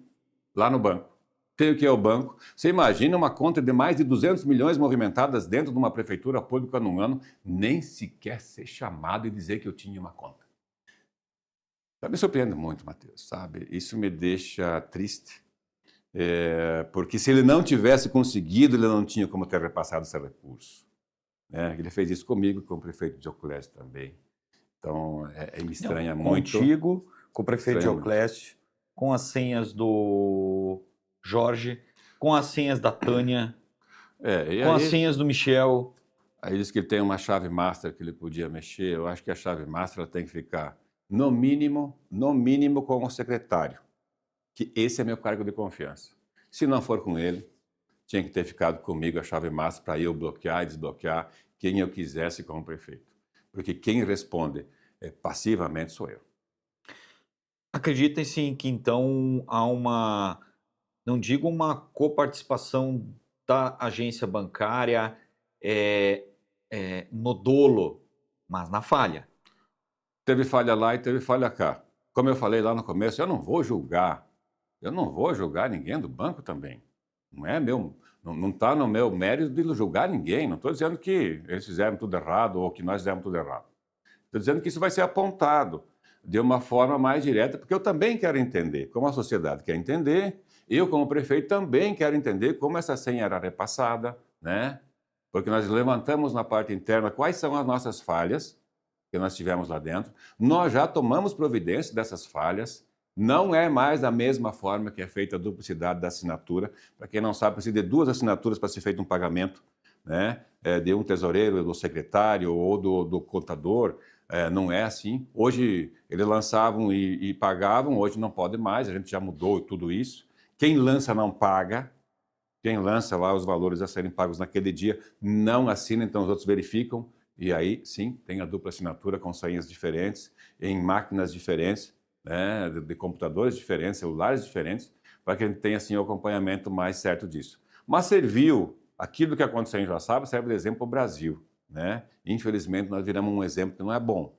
lá no banco, tenho que ir ao banco. Você imagina uma conta de mais de 200 milhões movimentadas dentro de uma prefeitura pública num ano, nem sequer ser chamado e dizer que eu tinha uma conta. Me surpreende muito, Matheus, sabe? Isso me deixa triste, porque se ele não tivesse conseguido, ele não tinha como ter repassado esse recurso. Ele fez isso comigo, com o prefeito Dioclésio também. Então, me estranha muito. Contigo, com o prefeito Dioclésio, com as senhas do Jorge, com as senhas da Tânia, com as senhas do Michel. Aí diz que ele tem uma chave master que ele podia mexer. Eu acho que a chave master ela tem que ficar, no mínimo com o secretário, que esse é meu cargo de confiança. Se não for com ele, tinha que ter ficado comigo a chave master para eu bloquear e desbloquear quem eu quisesse como prefeito. Porque quem responde passivamente sou eu. Acreditem sim que então há uma, não digo uma coparticipação da agência bancária no dolo, mas na falha. Teve falha lá e teve falha cá. Como eu falei lá no começo, eu não vou julgar ninguém do banco também. Não está no meu mérito de julgar ninguém. Não estou dizendo que eles fizeram tudo errado ou que nós fizemos tudo errado. Estou dizendo que isso vai ser apontado de uma forma mais direta, porque eu também quero entender, como a sociedade quer entender, eu como prefeito também quero entender como essa senha era repassada, né? Porque nós levantamos na parte interna quais são as nossas falhas que nós tivemos lá dentro, nós já tomamos providência dessas falhas, não é mais da mesma forma que é feita a duplicidade da assinatura. Para quem não sabe, precisa de 2 assinaturas para ser feito um pagamento, né? De um tesoureiro, do secretário ou do contador. não é assim. Hoje eles lançavam e pagavam, hoje não pode mais, a gente já mudou tudo isso. Quem lança não paga, quem lança lá os valores a serem pagos naquele dia não assina, então os outros verificam, e aí sim, tem a dupla assinatura com senhas diferentes, em máquinas diferentes, né, de computadores diferentes, celulares diferentes, para que a gente tenha assim o acompanhamento mais certo disso. Mas serviu, aquilo que aconteceu em Joaçaba serve de exemplo para o Brasil, né? Infelizmente nós viramos um exemplo que não é bom.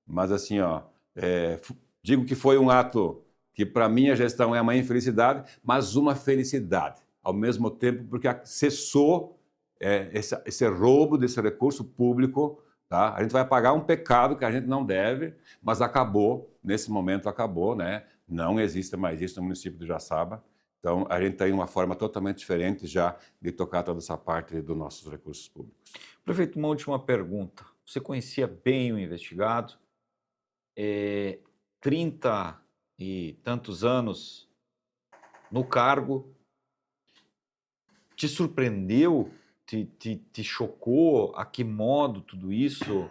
Mas assim, ó, digo que foi um ato que para mim a gestão é uma infelicidade, mas uma felicidade ao mesmo tempo, porque cessou esse roubo desse recurso público. Tá? A gente vai pagar um pecado que a gente não deve, mas acabou, nesse momento acabou, né? Não existe mais isso no município de Joaçaba. Então, a gente tem uma forma totalmente diferente já de tocar toda essa parte dos nossos recursos públicos. Prefeito, uma última pergunta. Você conhecia bem o investigado? 30 e tantos anos no cargo, te surpreendeu, te chocou? A que modo tudo isso?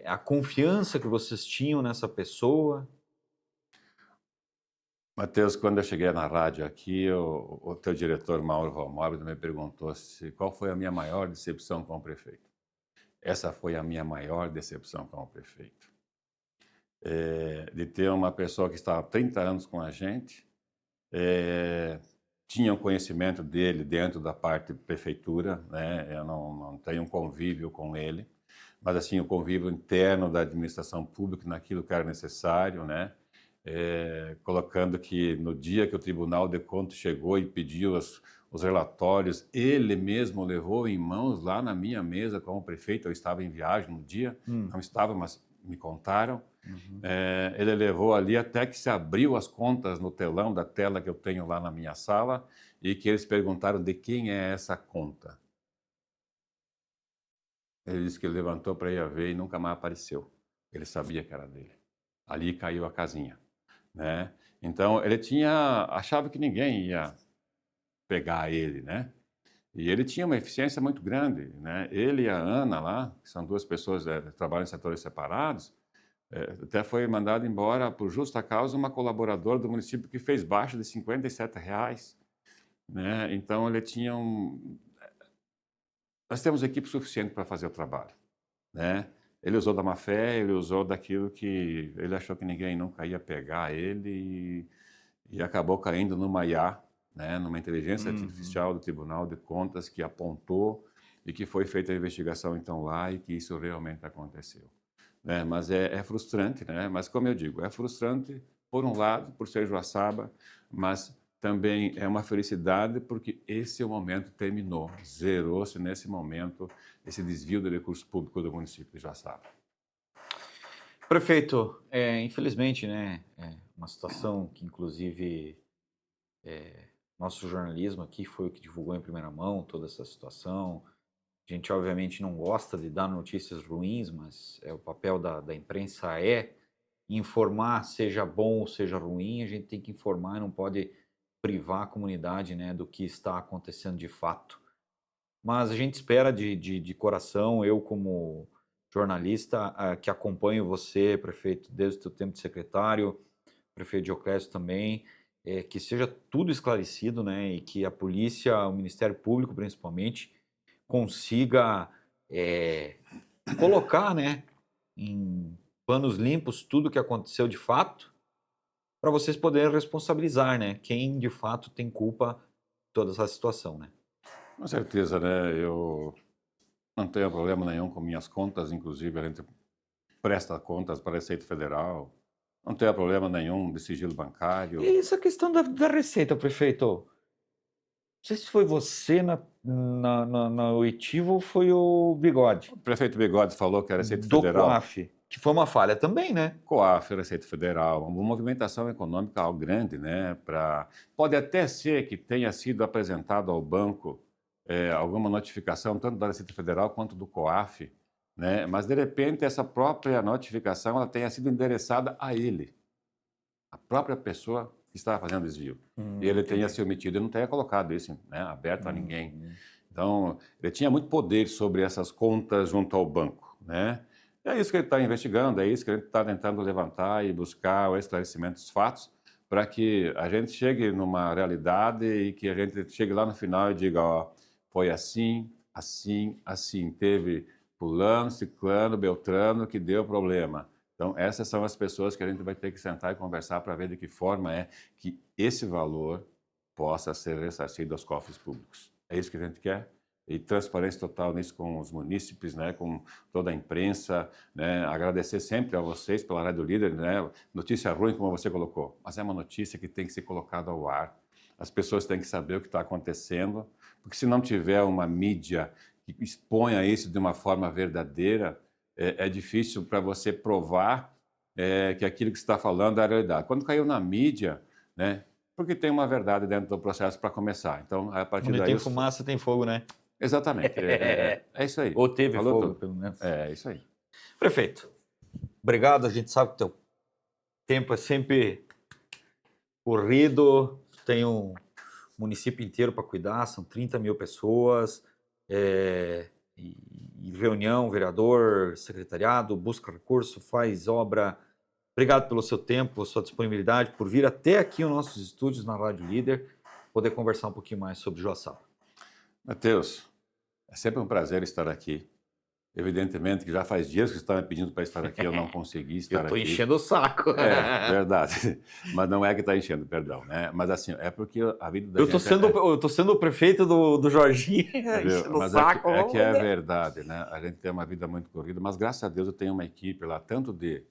A confiança que vocês tinham nessa pessoa? Matheus, quando eu cheguei na rádio aqui, o teu diretor, Mauro Valmórbida, me perguntou qual foi a minha maior decepção com o prefeito. Essa foi a minha maior decepção com o prefeito. De ter uma pessoa que está há 30 anos com a gente, tinha o conhecimento dele dentro da parte prefeitura, né? Eu não tenho um convívio com ele, mas assim, o convívio interno da administração pública naquilo que era necessário, né? Colocando que no dia que o Tribunal de Contas chegou e pediu os relatórios, ele mesmo levou em mãos lá na minha mesa como prefeito. Eu estava em viagem no dia, não estava, mas me contaram. Ele levou ali até que se abriu as contas no telão da tela que eu tenho lá na minha sala e que eles perguntaram de quem é essa conta. Ele disse que ele levantou para ir a ver e nunca mais apareceu. Ele sabia que era dele. Ali caiu a casinha. Né? Então ele achava que ninguém ia pegar ele, né? E ele tinha uma eficiência muito grande, né? Ele e a Ana lá, que são duas pessoas que trabalham em setores separados, até foi mandado embora por justa causa uma colaboradora do município que fez baixa de R$ 57, né? Então ele tinha nós temos equipe suficiente para fazer o trabalho, né? Ele usou da má fé, ele usou daquilo que ele achou que ninguém nunca ia pegar ele e acabou caindo numa IA, né, numa inteligência artificial do Tribunal de Contas que apontou e que foi feita a investigação então lá e que isso realmente aconteceu. Né? Mas é frustrante, né? Mas como eu digo, é frustrante por um lado, por ser Joaçaba, mas também é uma felicidade porque esse momento terminou, zerou-se nesse momento esse desvio de recursos públicos do município de Joaçaba. Prefeito, infelizmente, né, uma situação que inclusive nosso jornalismo aqui foi o que divulgou em primeira mão toda essa situação. A gente obviamente não gosta de dar notícias ruins, mas o papel da imprensa é informar, seja bom ou seja ruim, a gente tem que informar e não pode privar a comunidade, né, do que está acontecendo de fato. Mas a gente espera de coração, eu como jornalista que acompanho você, prefeito, desde o seu tempo de secretário, prefeito Dioclésio também, que seja tudo esclarecido, né, e que a polícia, o Ministério Público principalmente, consiga colocar, né, em panos limpos tudo o que aconteceu de fato, para vocês poderem responsabilizar, né, quem de fato tem culpa de toda essa situação, né? Com certeza, né? Eu não tenho problema nenhum com minhas contas, inclusive a gente presta contas para a Receita Federal. Não tenho problema nenhum de sigilo bancário. E essa questão da receita, prefeito? Não sei se foi você na oitiva ou foi o Bigode, O prefeito Bigode falou que a Receita do Federal, COAF, que foi uma falha também, né? COAF, Receita Federal, uma movimentação econômica algo grande, né? Pode até ser que tenha sido apresentado ao banco alguma notificação, tanto da Receita Federal quanto do COAF, né? Mas, de repente, essa própria notificação ela tenha sido endereçada a ele, a própria pessoa que estava fazendo desvio. E ele tenha se omitido e não tenha colocado isso, né, aberto a ninguém. Então, ele tinha muito poder sobre essas contas junto ao banco, né? É isso que ele está investigando, é isso que ele está tentando levantar e buscar o esclarecimento dos fatos, para que a gente chegue numa realidade e que a gente chegue lá no final e diga, ó, foi assim, assim, assim, teve fulano, ciclano, beltrano que deu problema. Então, essas são as pessoas que a gente vai ter que sentar e conversar para ver de que forma é que esse valor possa ser ressarcido aos cofres públicos. É isso que a gente quer? E transparência total nisso com os munícipes, né, com toda a imprensa, né, agradecer sempre a vocês pela Rádio Líder, né, notícia ruim como você colocou, mas é uma notícia que tem que ser colocada ao ar. As pessoas têm que saber o que está acontecendo, porque se não tiver uma mídia que exponha isso de uma forma verdadeira, é difícil para você provar que aquilo que você está falando é a realidade. Quando caiu na mídia, né, porque tem uma verdade dentro do processo para começar. Então, a partir Onde daí... tem fumaça, tem fogo, né? Exatamente, é isso aí. Ou teve Falou fogo, tudo. pelo menos. É isso aí. Prefeito, obrigado. A gente sabe que o teu tempo é sempre corrido, tem um município inteiro para cuidar, são 30 mil pessoas, e reunião, vereador, secretariado, busca recurso, faz obra. Obrigado pelo seu tempo, sua disponibilidade, por vir até aqui aos nossos estúdios na Rádio Líder, poder conversar um pouquinho mais sobre Joaçaba. Matheus, é sempre um prazer estar aqui. Evidentemente que já faz dias que você está me pedindo para estar aqui, eu não consegui estar aqui. Eu estou enchendo o saco. É, verdade. Mas não é que está enchendo, perdão, né? Mas assim, é porque a vida da Eu tô sendo o prefeito do Jorginho, enchendo o mas saco. é que é verdade, né? A gente tem uma vida muito corrida, mas graças a Deus eu tenho uma equipe lá, tanto de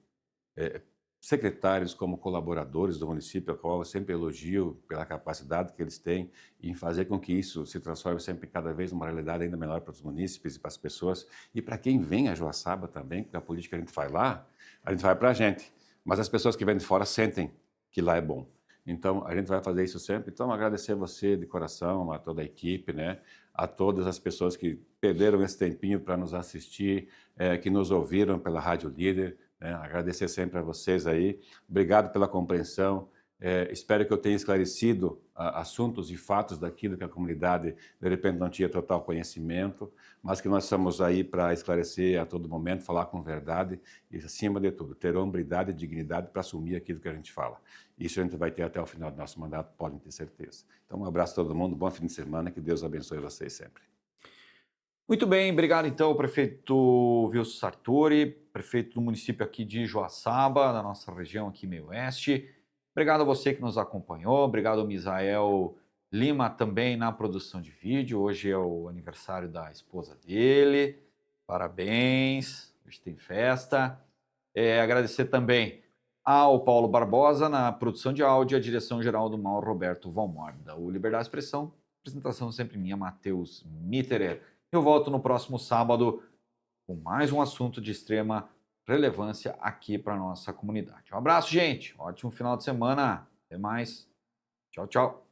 secretários como colaboradores do município, a qual eu sempre elogio pela capacidade que eles têm em fazer com que isso se transforme sempre cada vez numa realidade ainda melhor para os munícipes e para as pessoas e para quem vem a Joaçaba também, porque a política que a gente faz lá, a gente vai para a gente, mas as pessoas que vêm de fora sentem que lá é bom. Então, a gente vai fazer isso sempre. Então, agradecer a você de coração, a toda a equipe, né? A todas as pessoas que perderam esse tempinho para nos assistir, que nos ouviram pela Rádio Líder, né? Agradecer sempre a vocês aí. Obrigado pela compreensão. Espero que eu tenha esclarecido assuntos e fatos daquilo que a comunidade, de repente, não tinha total conhecimento, mas que nós estamos aí para esclarecer a todo momento, falar com verdade e, acima de tudo, ter hombridade e dignidade para assumir aquilo que a gente fala. Isso a gente vai ter até o final do nosso mandato, podem ter certeza. Então, um abraço a todo mundo, bom fim de semana, que Deus abençoe vocês sempre. Muito bem, obrigado então ao prefeito Wilson Sartori, prefeito do município aqui de Joaçaba, da nossa região aqui meio oeste. Obrigado a você que nos acompanhou, obrigado ao Misael Lima também na produção de vídeo. Hoje é o aniversário da esposa dele, parabéns, hoje tem festa. Agradecer também ao Paulo Barbosa na produção de áudio e a direção-geral do Mauro Roberto Valmórda. O Liberdade de Expressão, apresentação sempre minha, Matheus Mitterer. Eu volto no próximo sábado com mais um assunto de extrema relevância aqui para a nossa comunidade. Um abraço, gente. Ótimo final de semana. Até mais. Tchau, tchau.